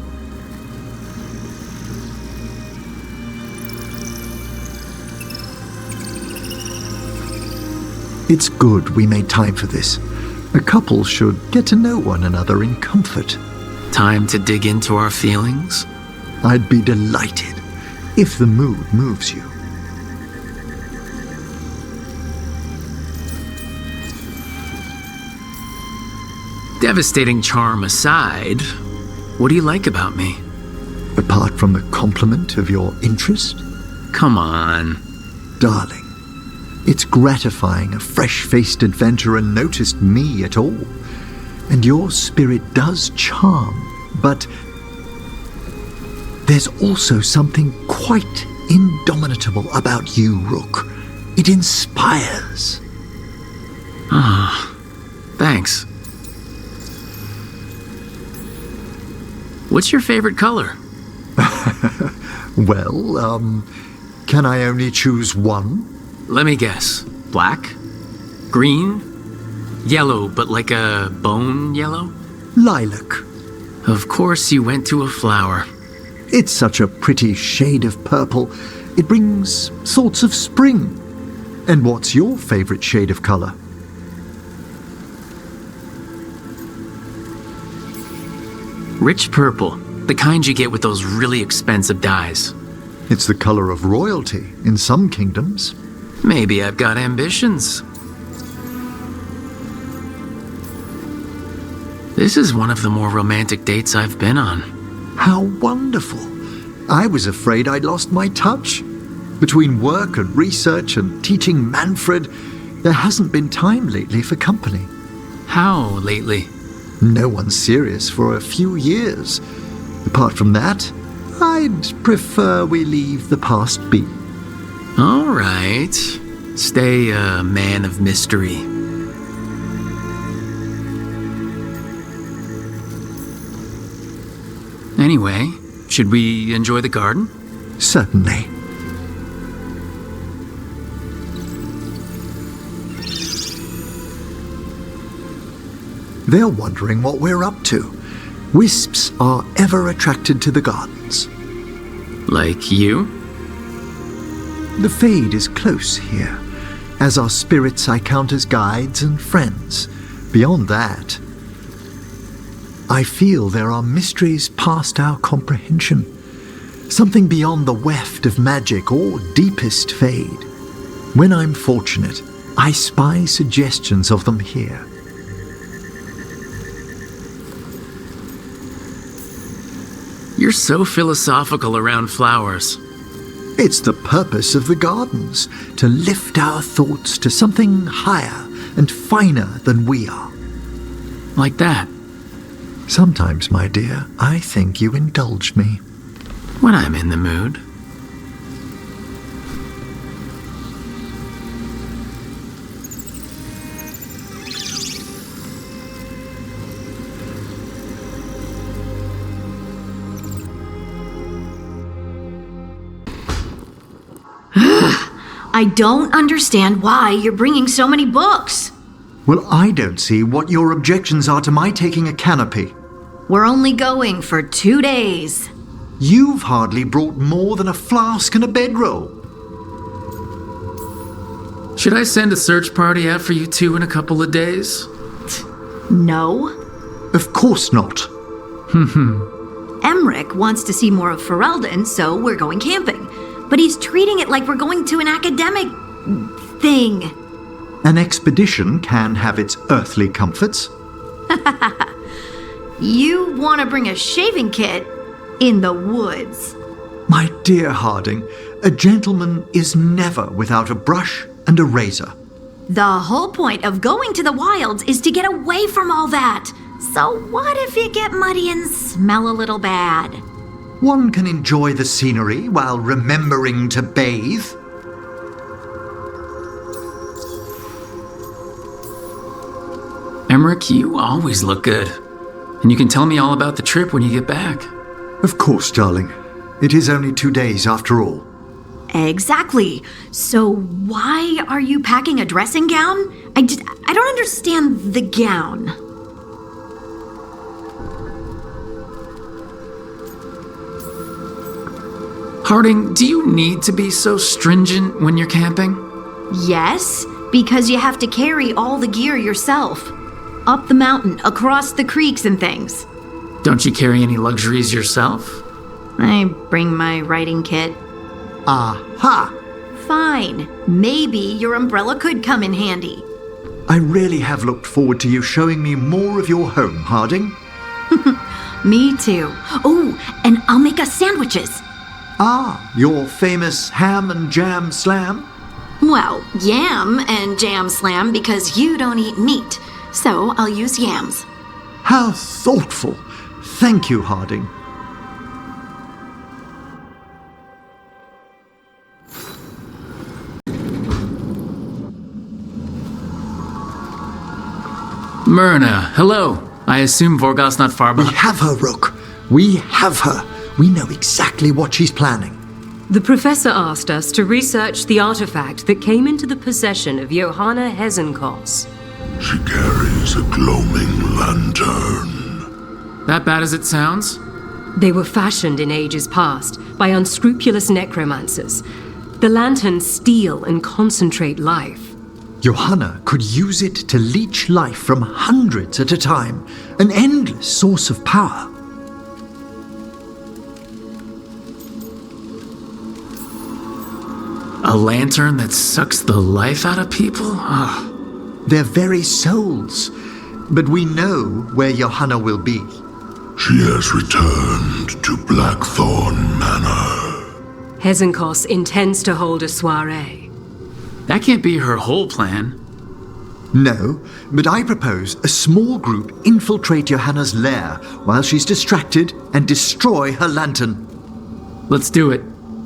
It's good we made time for this. A couple should get to know one another in comfort. Time to dig into our feelings? I'd be delighted if the mood moves you. Devastating charm aside, what do you like about me? Apart from the compliment of your interest? Come on. Darling, it's gratifying a fresh-faced adventurer noticed me at all. And your spirit does charm, but there's also something quite indomitable about you, Rook. It inspires. Ah, thanks. What's your favorite color? Well, can I only choose one? Let me guess. Black? Green? Yellow, but like a bone yellow? Lilac. Of course you went to a flower. It's such a pretty shade of purple. It brings thoughts of spring. And what's your favorite shade of color? Rich purple. The kind you get with those really expensive dyes. It's the color of royalty in some kingdoms. Maybe I've got ambitions. This is one of the more romantic dates I've been on. How wonderful. I was afraid I'd lost my touch. Between work and research and teaching Manfred, there hasn't been time lately for company. How lately? No one's serious for a few years. Apart from that, I'd prefer we leave the past be. All right. Stay a man of mystery. Anyway, should we enjoy the garden? Certainly. They're wondering what we're up to. Wisps are ever attracted to the gardens. Like you? The Fade is close here. As our spirits I count as guides and friends. Beyond that, I feel there are mysteries past our comprehension. Something beyond the weft of magic or deepest Fade. When I'm fortunate, I spy suggestions of them here. You're so philosophical around flowers. It's the purpose of the gardens, to lift our thoughts to something higher and finer than we are. Like that? Sometimes, my dear, I think you indulge me. When I'm in the mood. I don't understand why you're bringing so many books. Well, I don't see what your objections are to my taking a canopy. We're only going for 2 days. You've hardly brought more than a flask and a bedroll. Should I send a search party out for you two in a couple of days? No. Of course not. Emmrich wants to see more of Ferelden, so we're going camping. But he's treating it like we're going to an academic thing. An expedition can have its earthly comforts. You want to bring a shaving kit in the woods. My dear Harding, a gentleman is never without a brush and a razor. The whole point of going to the wilds is to get away from all that. So what if you get muddy and smell a little bad? One can enjoy the scenery while remembering to bathe. Emmrich, you always look good. And you can tell me all about the trip when you get back. Of course, darling. It is only 2 days after all. Exactly. So why are you packing a dressing gown? I don't understand the gown. Harding, do you need to be so stringent when you're camping? Yes, because you have to carry all the gear yourself. Up the mountain, across the creeks and things. Don't you carry any luxuries yourself? I bring my writing kit. Aha! Fine. Maybe your umbrella could come in handy. I really have looked forward to you showing me more of your home, Harding. Me too. Oh, and I'll make us sandwiches. Ah, your famous ham and jam slam? Well, yam and jam slam because you don't eat meat. So I'll use yams. How thoughtful. Thank you, Harding. Myrna, hello. I assume Vorgos's not far We behind. have her, Rook. We have her. We know exactly what she's planning. The professor asked us to research the artifact that came into the possession of Johanna Hezenkos. She carries a gloaming lantern. That bad as it sounds? They were fashioned in ages past by unscrupulous necromancers. The lanterns steal and concentrate life. Johanna could use it to leech life from hundreds at a time, an endless source of power. A lantern that sucks the life out of people? Their very souls. But we know where Johanna will be. She has returned to Blackthorne Manor. Hezenkos intends to hold a soiree. That can't be her whole plan. No, but I propose a small group infiltrate Johanna's lair while she's distracted and destroy her lantern. Let's do it.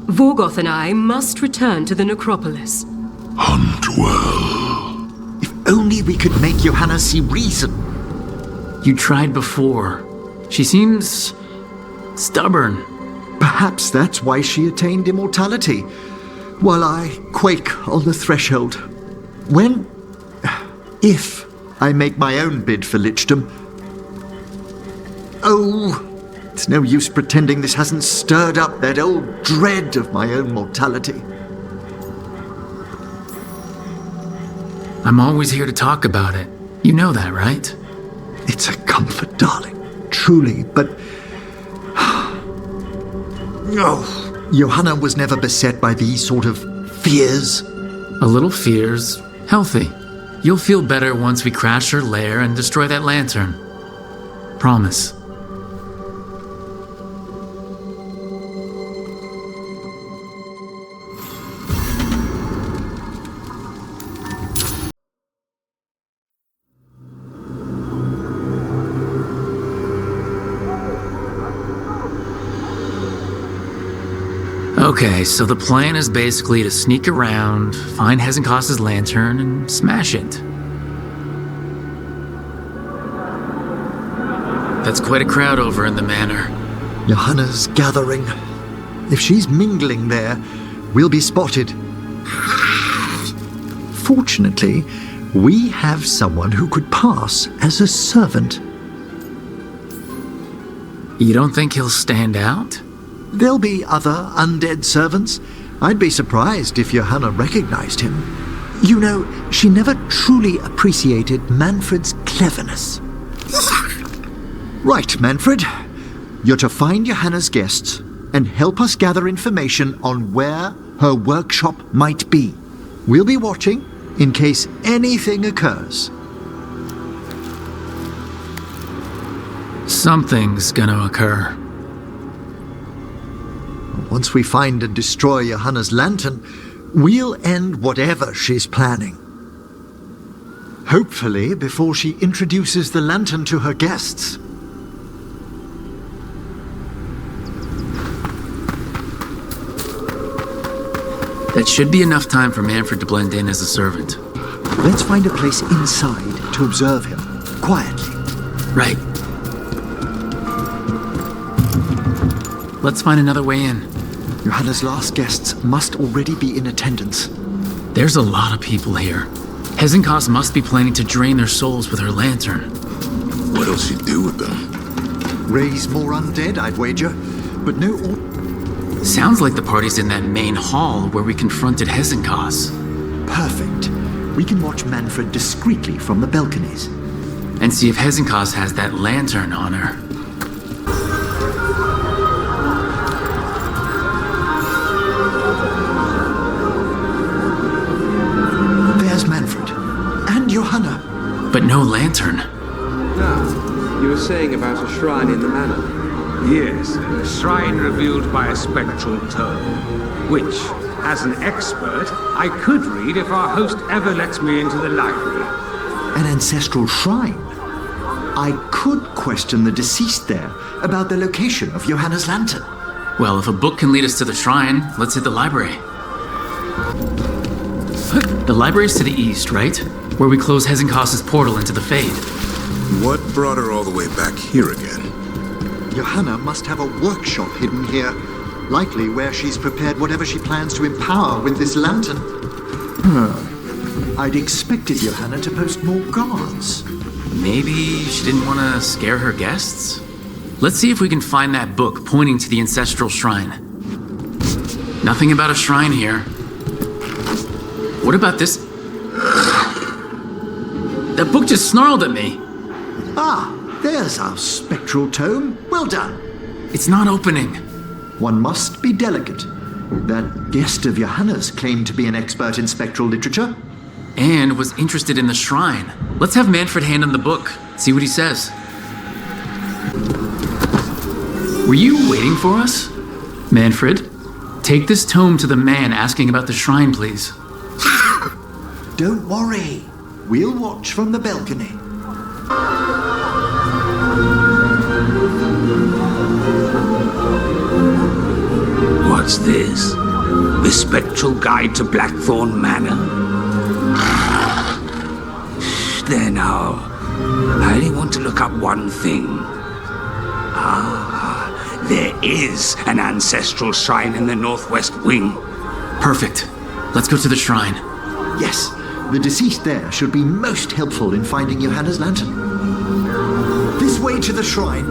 Vorgoth and I must return to the necropolis. Hunt well. If only we could make Johanna see reason. You tried before. She seems stubborn. Perhaps that's why she attained immortality, while I quake on the threshold. If I make my own bid for lichdom. Oh, it's no use pretending this hasn't stirred up that old dread of my own mortality. I'm always here to talk about it. You know that, right? It's a comfort, darling. Truly, but... Oh, Johanna was never beset by these sort of fears. A little fear's healthy. You'll feel better once we crash her lair and destroy that lantern. Promise. Okay, so the plan is basically to sneak around, find Hezenkos' lantern, and smash it. That's quite a crowd over in the manor. Johanna's gathering. If she's mingling there, we'll be spotted. Fortunately, we have someone who could pass as a servant. You don't think he'll stand out? There'll be other undead servants. I'd be surprised if Johanna recognized him. You know, she never truly appreciated Manfred's cleverness. Right, Manfred. You're to find Johanna's guests and help us gather information on where her workshop might be. We'll be watching in case anything occurs. Something's gonna occur. Once we find and destroy Johanna's lantern, we'll end whatever she's planning. Hopefully before she introduces the lantern to her guests. That should be enough time for Manfred to blend in as a servant. Let's find a place inside to observe him, quietly. Right. Let's find another way in. Johanna's last guests must already be in attendance. There's a lot of people here. Hezenkos must be planning to drain their souls with her lantern. What'll she do with them? Raise more undead, I'd wager. But no... Sounds like the party's in that main hall where we confronted Hezenkos. Perfect. We can watch Manfred discreetly from the balconies. And see if Hezenkos has that lantern on her. There's Manfred. And Johanna. But no lantern. Now, you were saying about a shrine in the manor. Yes, a shrine revealed by a spectral tome, which, as an expert, I could read if our host ever lets me into the library. An ancestral shrine? I could question the deceased there about the location of Johanna's lantern. Well, if a book can lead us to the shrine, let's hit the library. The library's to the east, right? Where we close Hezenkos' portal into the Fade. What brought her all the way back here again? Johanna must have a workshop hidden here. Likely where she's prepared whatever she plans to empower with this lantern. I'd expected Johanna to post more guards. Maybe she didn't want to scare her guests? Let's see if we can find that book pointing to the ancestral shrine. Nothing about a shrine here. What about this? That book just snarled at me. Ah, there's our spectral tome. Well done. It's not opening. One must be delicate. That guest of Johanna's claimed to be an expert in spectral literature. And was interested in the shrine. Let's have Manfred hand him the book, see what he says. Were you waiting for us? Manfred, take this tome to the man asking about the shrine, please. Don't worry. We'll watch from the balcony. What's this? The Spectral Guide to Blackthorne Manor? There now. I only want to look up one thing. There is an ancestral shrine in the northwest wing. Perfect. Let's go to the shrine. Yes, the deceased there should be most helpful in finding Johanna's lantern. This way to the shrine.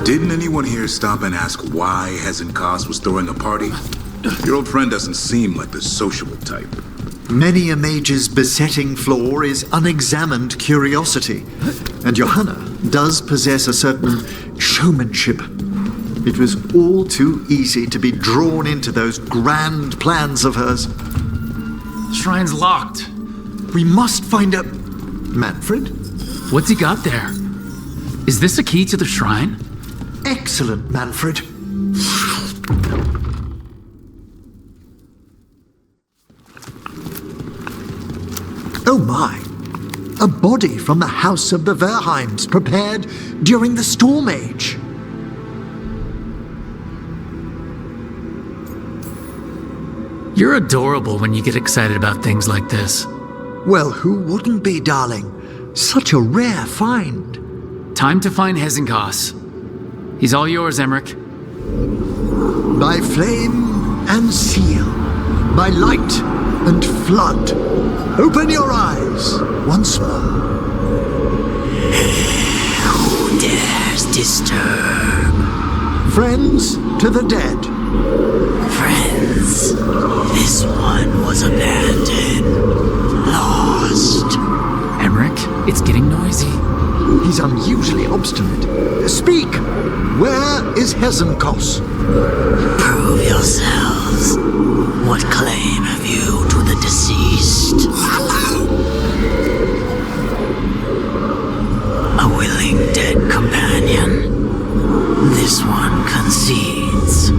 Didn't anyone here stop and ask why Hezenkos was throwing a party? Your old friend doesn't seem like the sociable type. Many a mage's besetting flaw is unexamined curiosity, and Johanna does possess a certain showmanship. It was all too easy to be drawn into those grand plans of hers. The shrine's locked. We must find a... Manfred? What's he got there? Is this a key to the shrine? Excellent, Manfred. Oh my! A body from the House of the Verheims, prepared during the Storm Age. You're adorable when you get excited about things like this. Well, who wouldn't be, darling? Such a rare find. Time to find Hezenkos. He's all yours, Emmrich. By flame and seal, by light and flood, open your eyes once more. Who dares disturb? Friends to the dead. Friends, this one was abandoned, lost. Emmrich, it's getting noisy. He's unusually obstinate. Speak! Where is Hezenkos? Prove yourselves. What claim have you to the deceased? A willing dead companion. This one concedes.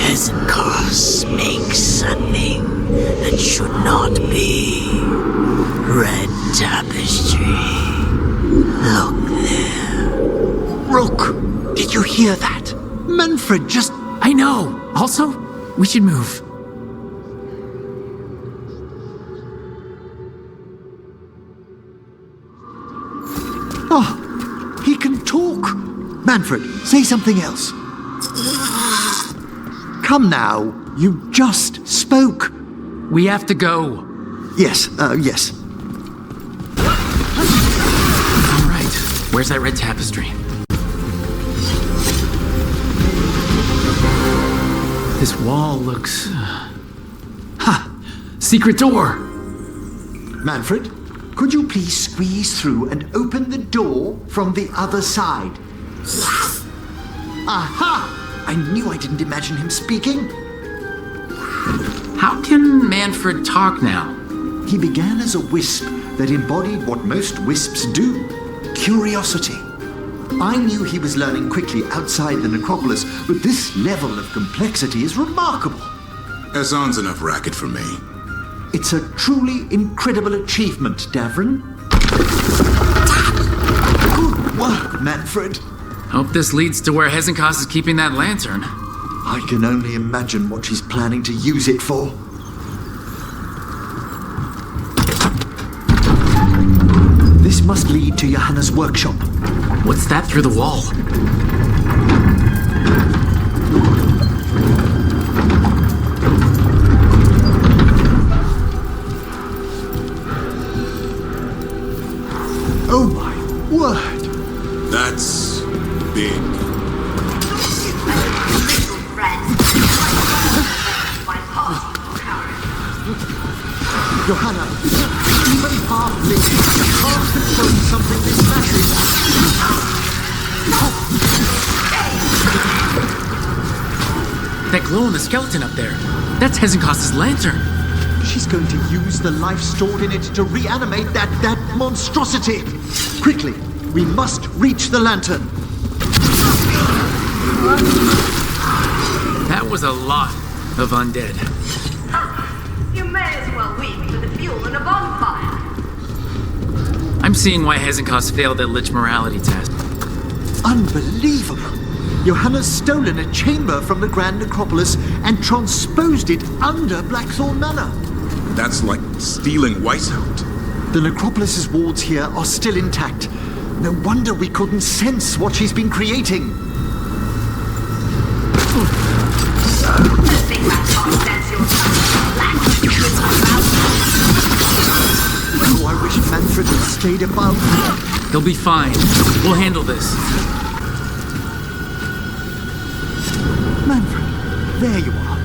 Hezenkos makes something that should not be. Red tapestry. Look there. Rook, did you hear that? Manfred just... I know. Also, we should move. Oh, he can talk. Manfred, say something else. Come now, you just spoke. We have to go. Yes, yes. All right, where's that red tapestry? This wall looks... Secret door! Manfred, could you please squeeze through and open the door from the other side? Aha! I knew I didn't imagine him speaking. How can Manfred talk now? He began as a wisp that embodied what most wisps do, curiosity. I knew he was learning quickly outside the necropolis, but this level of complexity is remarkable. Hassan's enough racket for me. It's a truly incredible achievement, Davrin. Good work, Manfred. Hope this leads to where Hezenkos is keeping that lantern. I can only imagine what she's planning to use it for. This This must lead to Johanna's workshop. What's that through the wall? Oh my word! That's big. Johanna, even half-lit, can't control something this massive. That glow in the skeleton up there. That's Hezenkost's lantern. She's going to use the life stored in it to reanimate that monstrosity. Quickly, we must reach the lantern. That was a lot of undead. You may as well weep for the fuel in a bonfire. I'm seeing why Hezenkost failed that Lich morality test. Unbelievable! Johanna's stolen a chamber from the Grand Necropolis and transposed it under Blackthorne Manor. That's like stealing Weishaupt. The Necropolis's wards here are still intact. No wonder we couldn't sense what she's been creating. Oh, I wish Manfred had stayed above. He'll be fine. We'll handle this. Manfred, there you are.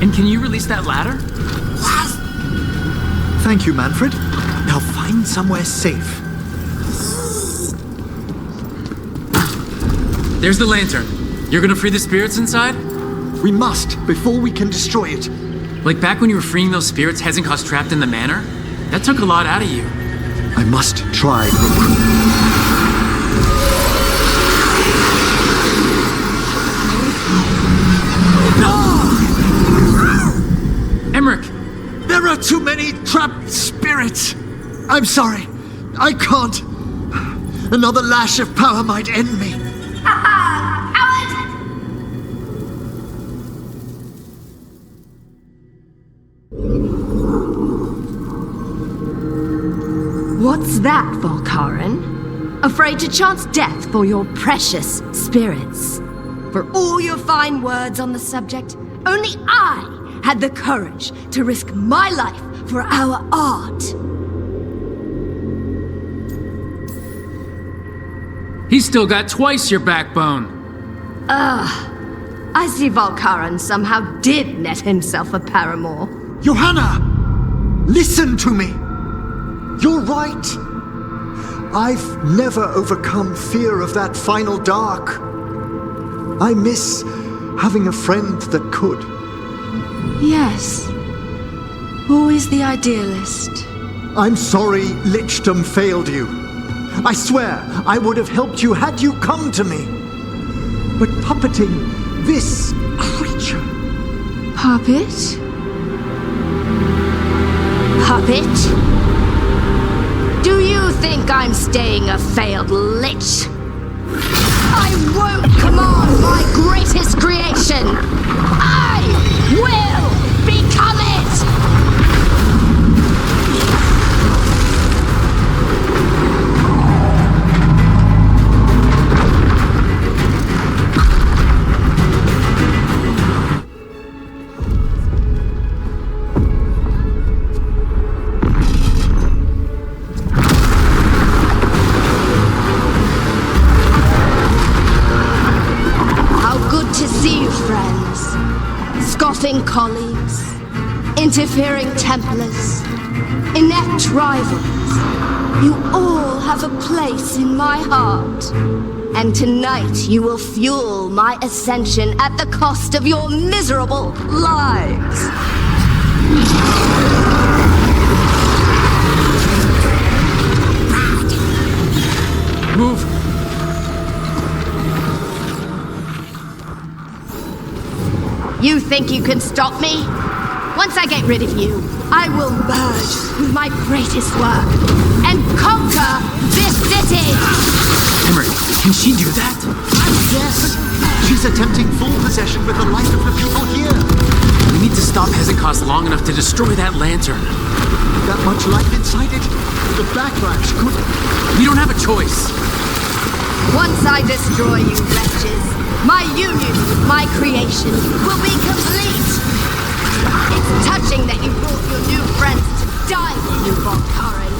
And can you release that ladder? Thank you, Manfred. Now find somewhere safe. There's the lantern. You're gonna free the spirits inside? We must, before we can destroy it. Like back when you were freeing those spirits Hezenkost trapped in the manor? That took a lot out of you. I must try, Rook. Emmrich! There are too many trapped spirits! I'm sorry. I can't. Another lash of power might end me. What's that, Volkaren? Afraid to chance death for your precious spirits? For all your fine words on the subject, only I had the courage to risk my life for our art. He's still got twice your backbone. I see Volkaren somehow did net himself a paramour. Johanna! Listen to me! You're right. I've never overcome fear of that final dark. I miss having a friend that could. Yes. Always the idealist. I'm sorry Lichdom failed you. I swear I would have helped you had you come to me. But puppeting this creature... Puppet? Puppet? Do you think I'm staying a failed lich? I won't command my greatest creation! I will become it! Colleagues, interfering Templars, inept rivals, you all have a place in my heart. And tonight you will fuel my ascension at the cost of your miserable lives. Move! You think you can stop me? Once I get rid of you, I will merge with my greatest work and conquer this city! Emmrich, can she do that? Yes! She's attempting full possession with the life of the people here. We need to stop Hezekiah long enough to destroy that lantern. That much light inside it? The backlash could... We don't have a choice. Once I destroy you wretches, my union with my creation will be complete. It's touching that you brought your new friends to die with you, Volkaren.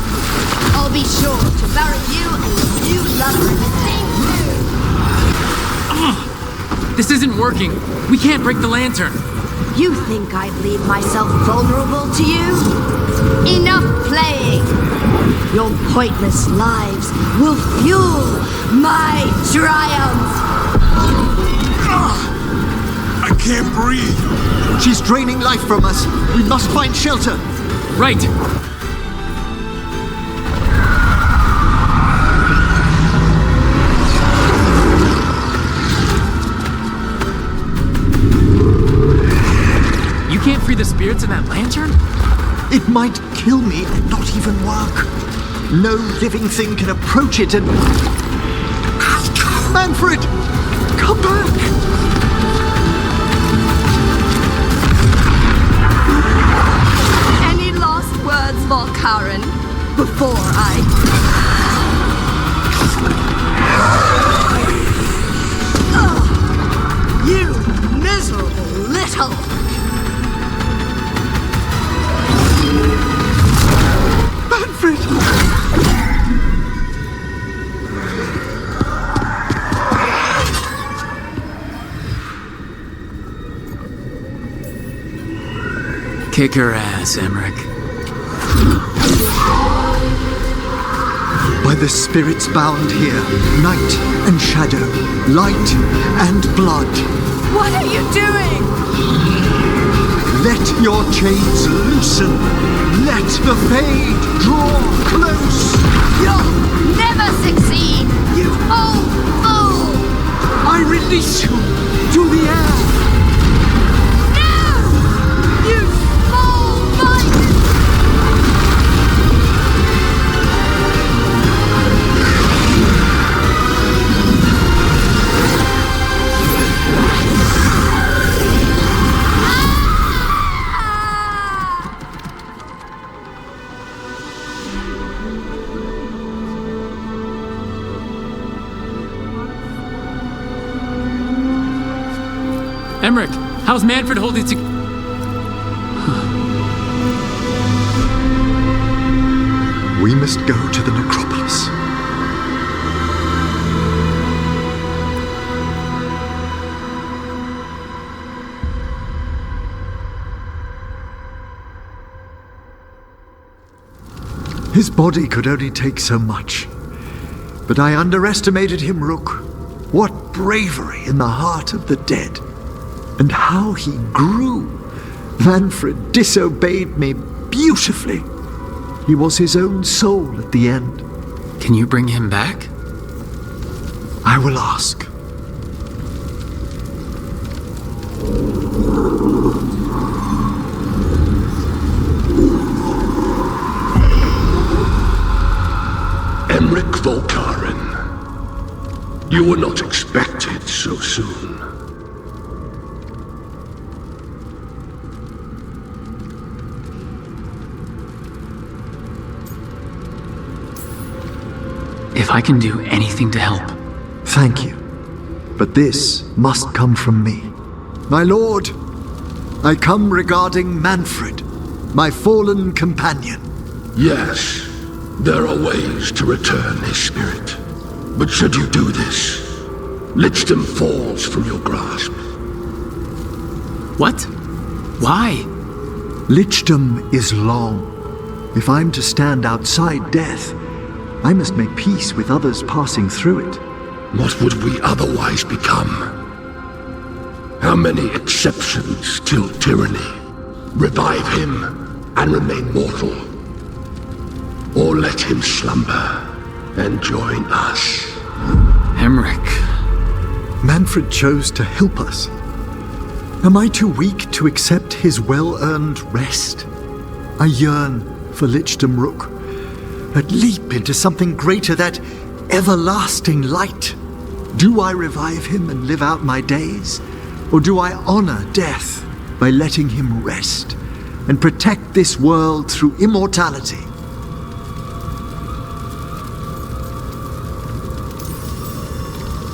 I'll be sure to bury you and your new lover in the same tomb. This isn't working. We can't break the lantern. You think I'd leave myself vulnerable to you? Enough playing! Your pointless lives will fuel my triumph! I can't breathe. She's draining life from us. We must find shelter. Right. You can't free the spirits in that lantern? It might kill me and not even work. No living thing can approach it and... Manfred! Come back! Any last words, Volkaren, before I... You miserable little... Manfred! Kick her ass, Emmrich. By the spirits bound here, night and shadow, light and blood. What are you doing? Let your chains loosen. Let the fade draw close. You'll never succeed, you old fool! I release you to the air. No! You small-minded! Emmrich, how's Manfred holding to... We must go to the necropolis. His body could only take so much. But I underestimated him, Rook. What bravery in the heart of the dead. And how he grew. Manfred disobeyed me beautifully. He was his own soul at the end. Can you bring him back? I will ask. Emmrich Volkaren. You were not expected so soon. If I can do anything to help. Thank you. But this must come from me. My lord, I come regarding Manfred, my fallen companion. Yes, there are ways to return his spirit. But should you do this, Lichdom falls from your grasp. What? Why? Lichdom is long. If I'm to stand outside death, I must make peace with others passing through it. What would we otherwise become? How many exceptions till tyranny? Revive him and remain mortal. Or let him slumber and join us. Emmrich. Manfred chose to help us. Am I too weak to accept his well-earned rest? I yearn for Lichdom Rook. That leap into something greater, that everlasting light. Do I revive him and live out my days? Or do I honor death by letting him rest and protect this world through immortality.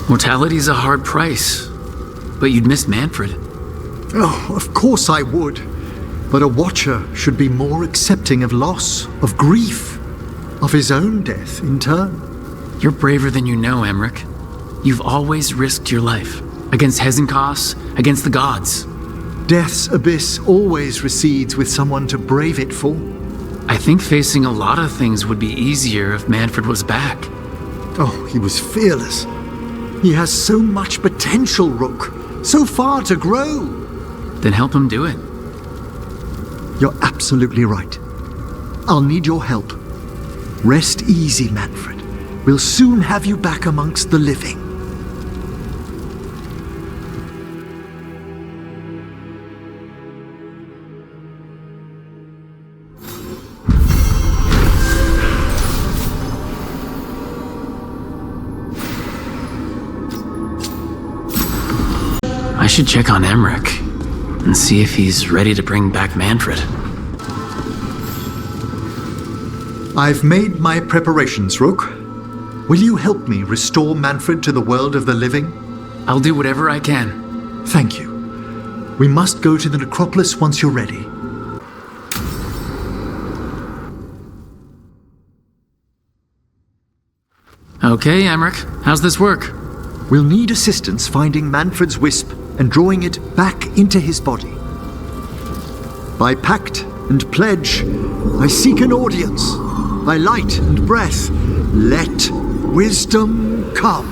Mortality's a hard price, but you'd miss Manfred. Oh, of course I would. But a Watcher should be more accepting of loss, of grief, of his own death in turn. You're braver than you know, Emmrich. You've always risked your life. Against Hezenkos, against the gods. Death's abyss always recedes with someone to brave it for. I think facing a lot of things would be easier if Manfred was back. Oh, he was fearless. He has so much potential, Rook. So far to grow. Then help him do it. You're absolutely right. I'll need your help. Rest easy, Manfred. We'll soon have you back amongst the living. I should check on Emmrich and see if he's ready to bring back Manfred. I've made my preparations, Rook. Will you help me restore Manfred to the world of the living? I'll do whatever I can. Thank you. We must go to the necropolis once you're ready. Okay, Emmrich. How's this work? We'll need assistance finding Manfred's wisp and drawing it back into his body. By pact and pledge, I seek an audience. By light and breath, let wisdom come.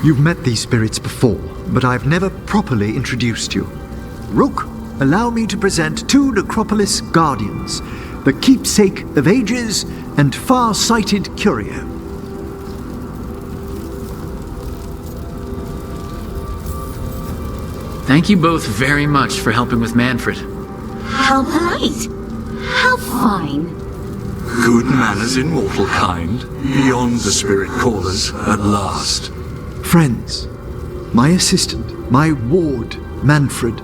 You've met these spirits before, but I've never properly introduced you. Rook, allow me to present two Necropolis Guardians, the keepsake of ages and far-sighted curio. Thank you both very much for helping with Manfred. How polite. How fine. Good manners in mortal kind, beyond the spirit callers at last. Friends, my assistant, my ward, Manfred,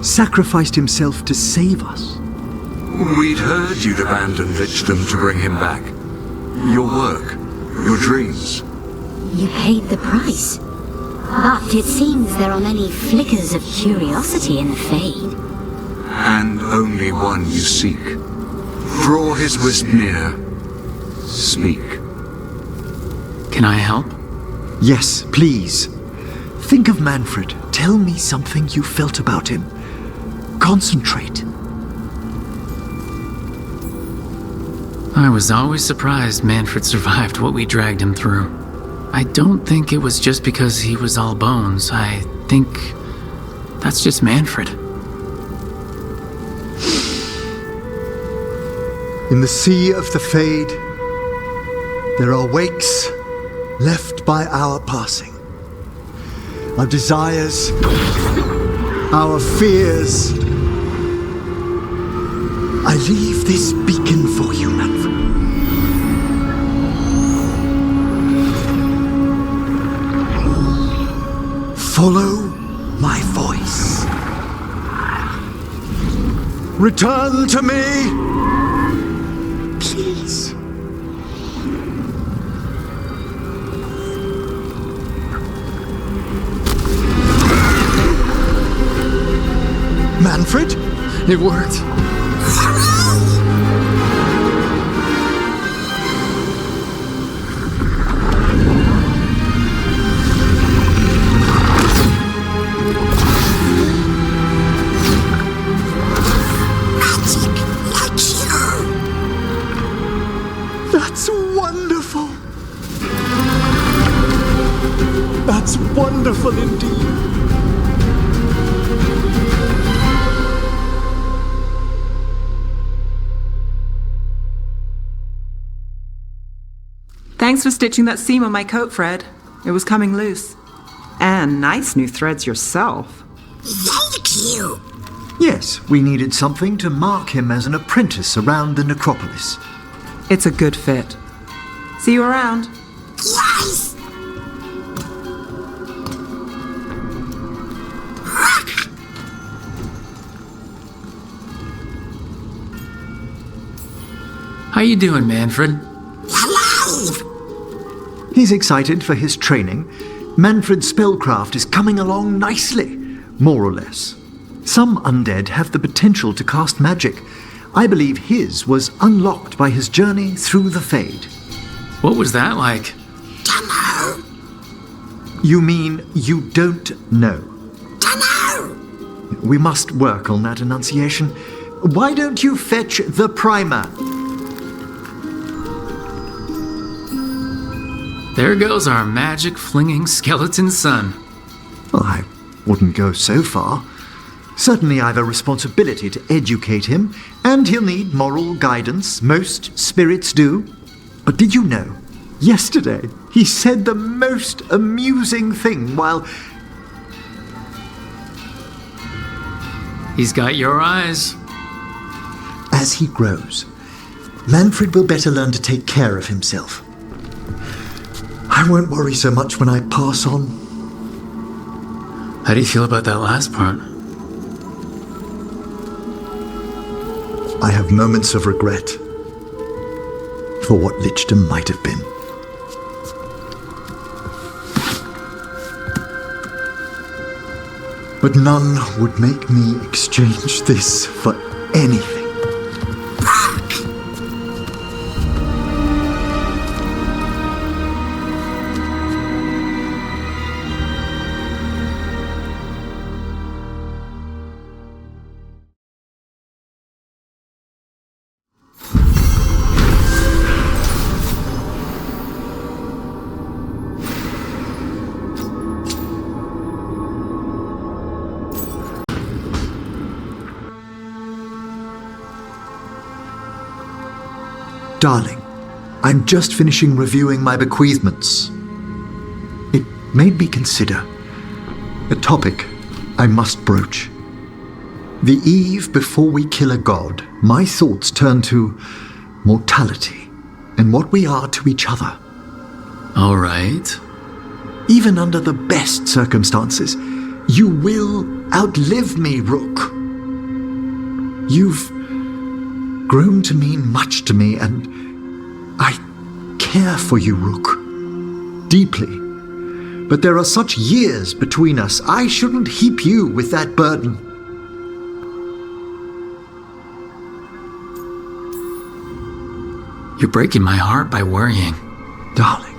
sacrificed himself to save us. We'd heard you'd abandoned Lichdom to bring him back. Your work, your dreams. You paid the price. But it seems there are many flickers of curiosity in the Fade. And only one you seek. Draw his wisp near. Speak. Can I help? Yes, please. Think of Manfred. Tell me something you felt about him. Concentrate. I was always surprised Manfred survived what we dragged him through. I don't think it was just because he was all bones. I think that's just Manfred. In the sea of the Fade, there are wakes left by our passing. Our desires, our fears. I leave this beacon for you, Manfred. Follow my voice. Return to me, please. Manfred? It worked. That's wonderful. That's wonderful indeed. Thanks for stitching that seam on my coat, Fred. It was coming loose. And nice new threads yourself. Thank you. Yes, we needed something to mark him as an apprentice around the necropolis. It's a good fit. See you around. Yes! How you doing, Manfred? He's excited for his training. Manfred's spellcraft is coming along nicely, more or less. Some undead have the potential to cast magic. I believe his was unlocked by his journey through the Fade. What was that like? Dunno. You mean you don't know? Dunno. We must work on that enunciation. Why don't you fetch the primer? There goes our magic-flinging skeleton son. Well, I wouldn't go so far. Certainly I've a responsibility to educate him, and he'll need moral guidance. Most spirits do. But did you know, yesterday he said the most amusing thing while... He's got your eyes. As he grows, Manfred will better learn to take care of himself. I won't worry so much when I pass on. How do you feel about that last part? I have moments of regret for what Lichdom might have been. But none would make me exchange this for anything. Darling, I'm just finishing reviewing my bequeathments. It made me consider a topic I must broach. The eve before we kill a god, my thoughts turn to mortality and what we are to each other. All right. Even under the best circumstances, you will outlive me, Rook. You've grown to mean much to me, and I care for you, Rook, deeply. But there are such years between us, I shouldn't heap you with that burden. You're breaking my heart by worrying. Darling,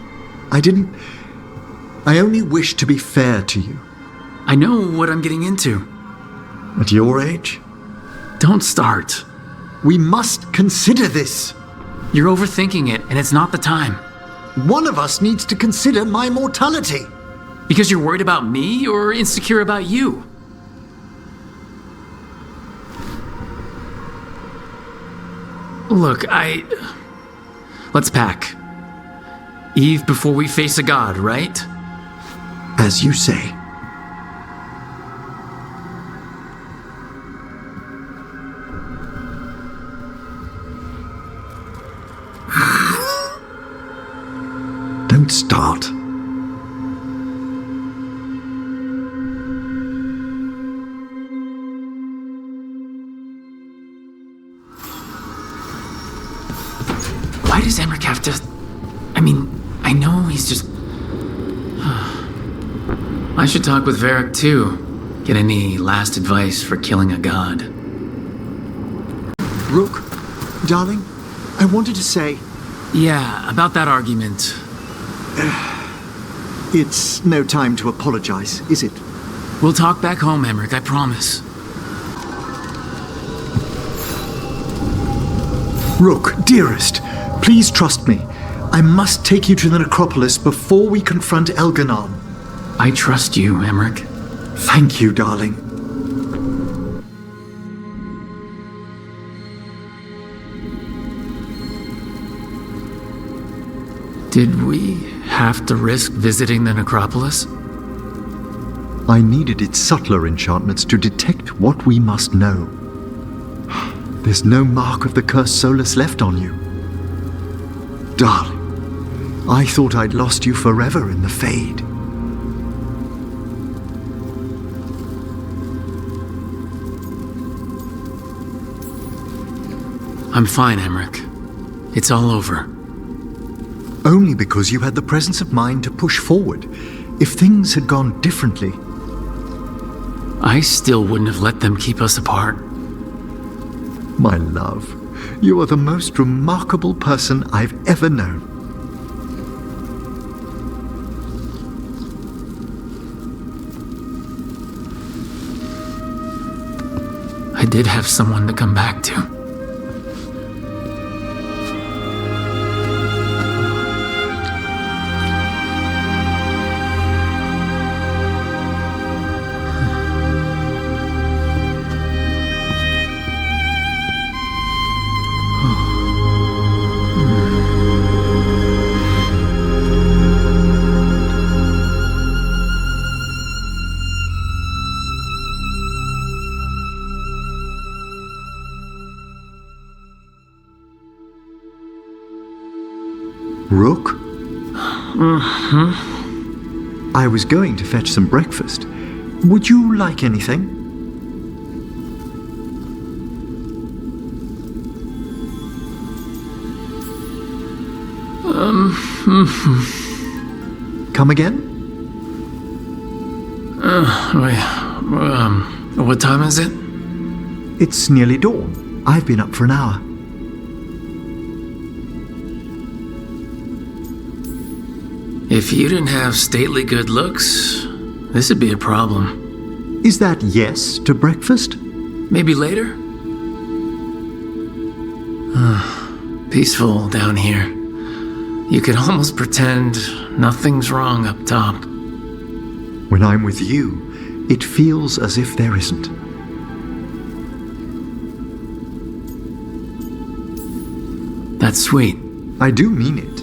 I only wish to be fair to you. I know what I'm getting into. At your age? Don't start. We must consider this. You're overthinking it, and it's not the time. One of us needs to consider my mortality. Because you're worried about me or insecure about you? Look, let's pack. Eve before we face a god, right? As you say. Don't start. Why does Emmrich have to... I know he's just... I should talk with Varric too. Get any last advice for killing a god. Rook, darling, I wanted to say... Yeah, about that argument. It's no time to apologize, is it? We'll talk back home, Emmrich, I promise. Rook, dearest, please trust me. I must take you to the necropolis before we confront Elganon. I trust you, Emmrich. Thank you, darling. Did we have to risk visiting the necropolis? I needed its subtler enchantments to detect what we must know. There's no mark of the cursed Solus left on you. Darling, I thought I'd lost you forever in the Fade. I'm fine, Emmrich. It's all over. Only because you had the presence of mind to push forward. If things had gone differently... I still wouldn't have let them keep us apart. My love, you are the most remarkable person I've ever known. I did have someone to come back to. Rook? I was going to fetch some breakfast. Would you like anything? Come again? What time is it? It's nearly dawn. I've been up for an hour. If you didn't have stately good looks, this would be a problem. Is that yes to breakfast? Maybe later? Peaceful down here. You could almost pretend nothing's wrong up top. When I'm with you, it feels as if there isn't. That's sweet. I do mean it.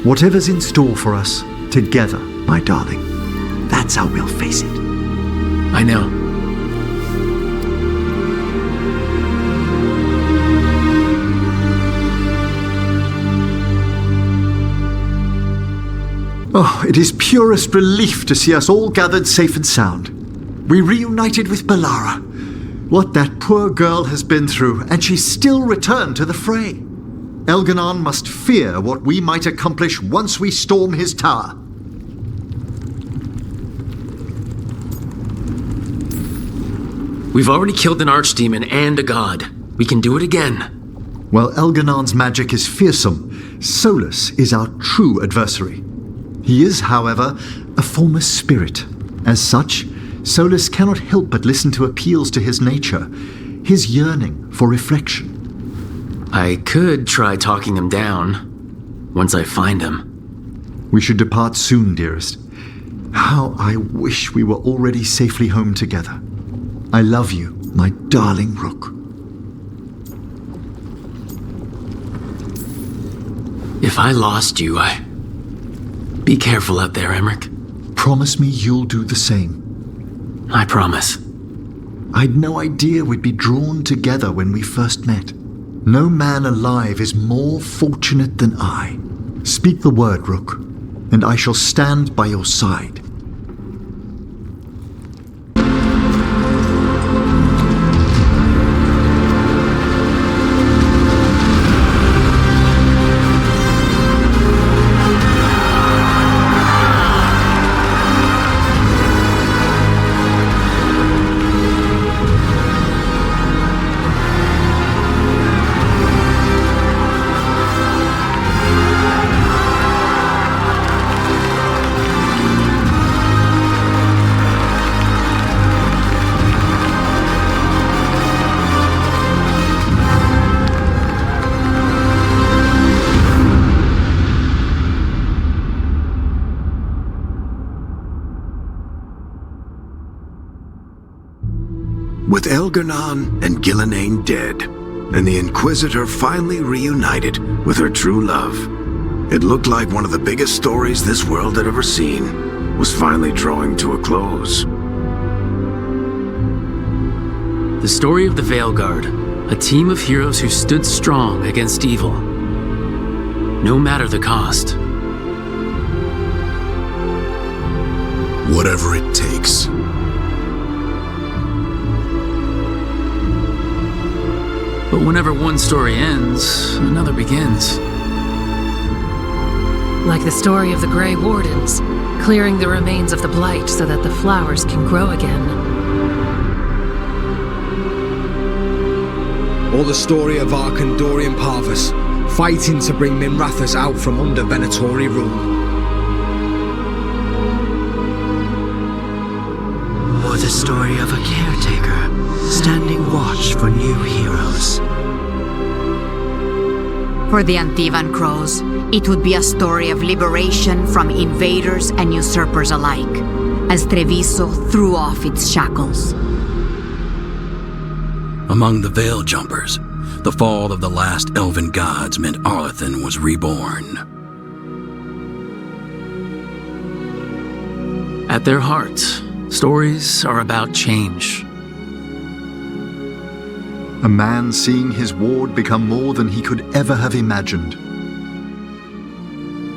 Whatever's in store for us, together, my darling. That's how we'll face it. I know. Oh, it is purest relief to see us all gathered safe and sound. We reunited with Balara. What that poor girl has been through, and she's still returned to the fray. Elganon must fear what we might accomplish once we storm his tower. We've already killed an archdemon and a god. We can do it again. While Elganon's magic is fearsome, Solus is our true adversary. He is, however, a formless spirit. As such, Solus cannot help but listen to appeals to his nature, his yearning for reflection. I could try talking him down, once I find him. We should depart soon, dearest. How I wish we were already safely home together. I love you, my darling Rook. If I lost you, Be careful out there, Emmrich. Promise me you'll do the same. I promise. I'd no idea we'd be drawn together when we first met. No man alive is more fortunate than I. Speak the word, Rook, and I shall stand by your side. With Elganon and Gillenane dead, and the Inquisitor finally reunited with her true love, it looked like one of the biggest stories this world had ever seen was finally drawing to a close. The story of the Veilguard, a team of heroes who stood strong against evil, no matter the cost. Whatever it takes. But whenever one story ends, another begins. Like the story of the Grey Wardens, clearing the remains of the Blight so that the flowers can grow again. Or the story of Arkandorian Parvus, fighting to bring Minrathous out from under Venatori rule. Or the story of a caretaker, standing watch for new heroes. For the Antivan Crows, it would be a story of liberation from invaders and usurpers alike, as Treviso threw off its shackles. Among the Veil Jumpers, the fall of the last elven gods meant Arlethan was reborn. At their heart, stories are about change. A man seeing his ward become more than he could ever have imagined.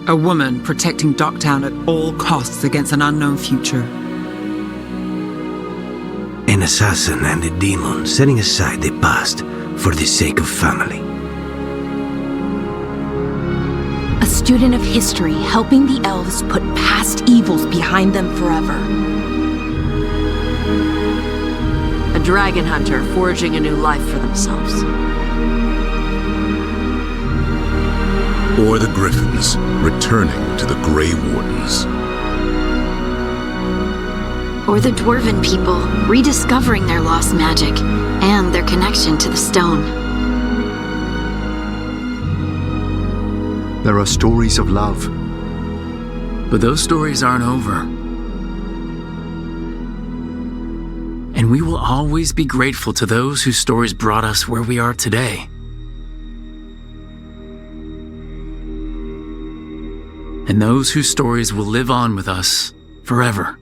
A woman protecting Docktown at all costs against an unknown future. An assassin and a demon setting aside the past for the sake of family. A student of history helping the elves put past evils behind them forever. A dragon hunter forging a new life for themselves. Or the Griffins returning to the Grey Wardens. Or the Dwarven people rediscovering their lost magic and their connection to the stone. There are stories of love. But those stories aren't over. And we will always be grateful to those whose stories brought us where we are today. And those whose stories will live on with us forever.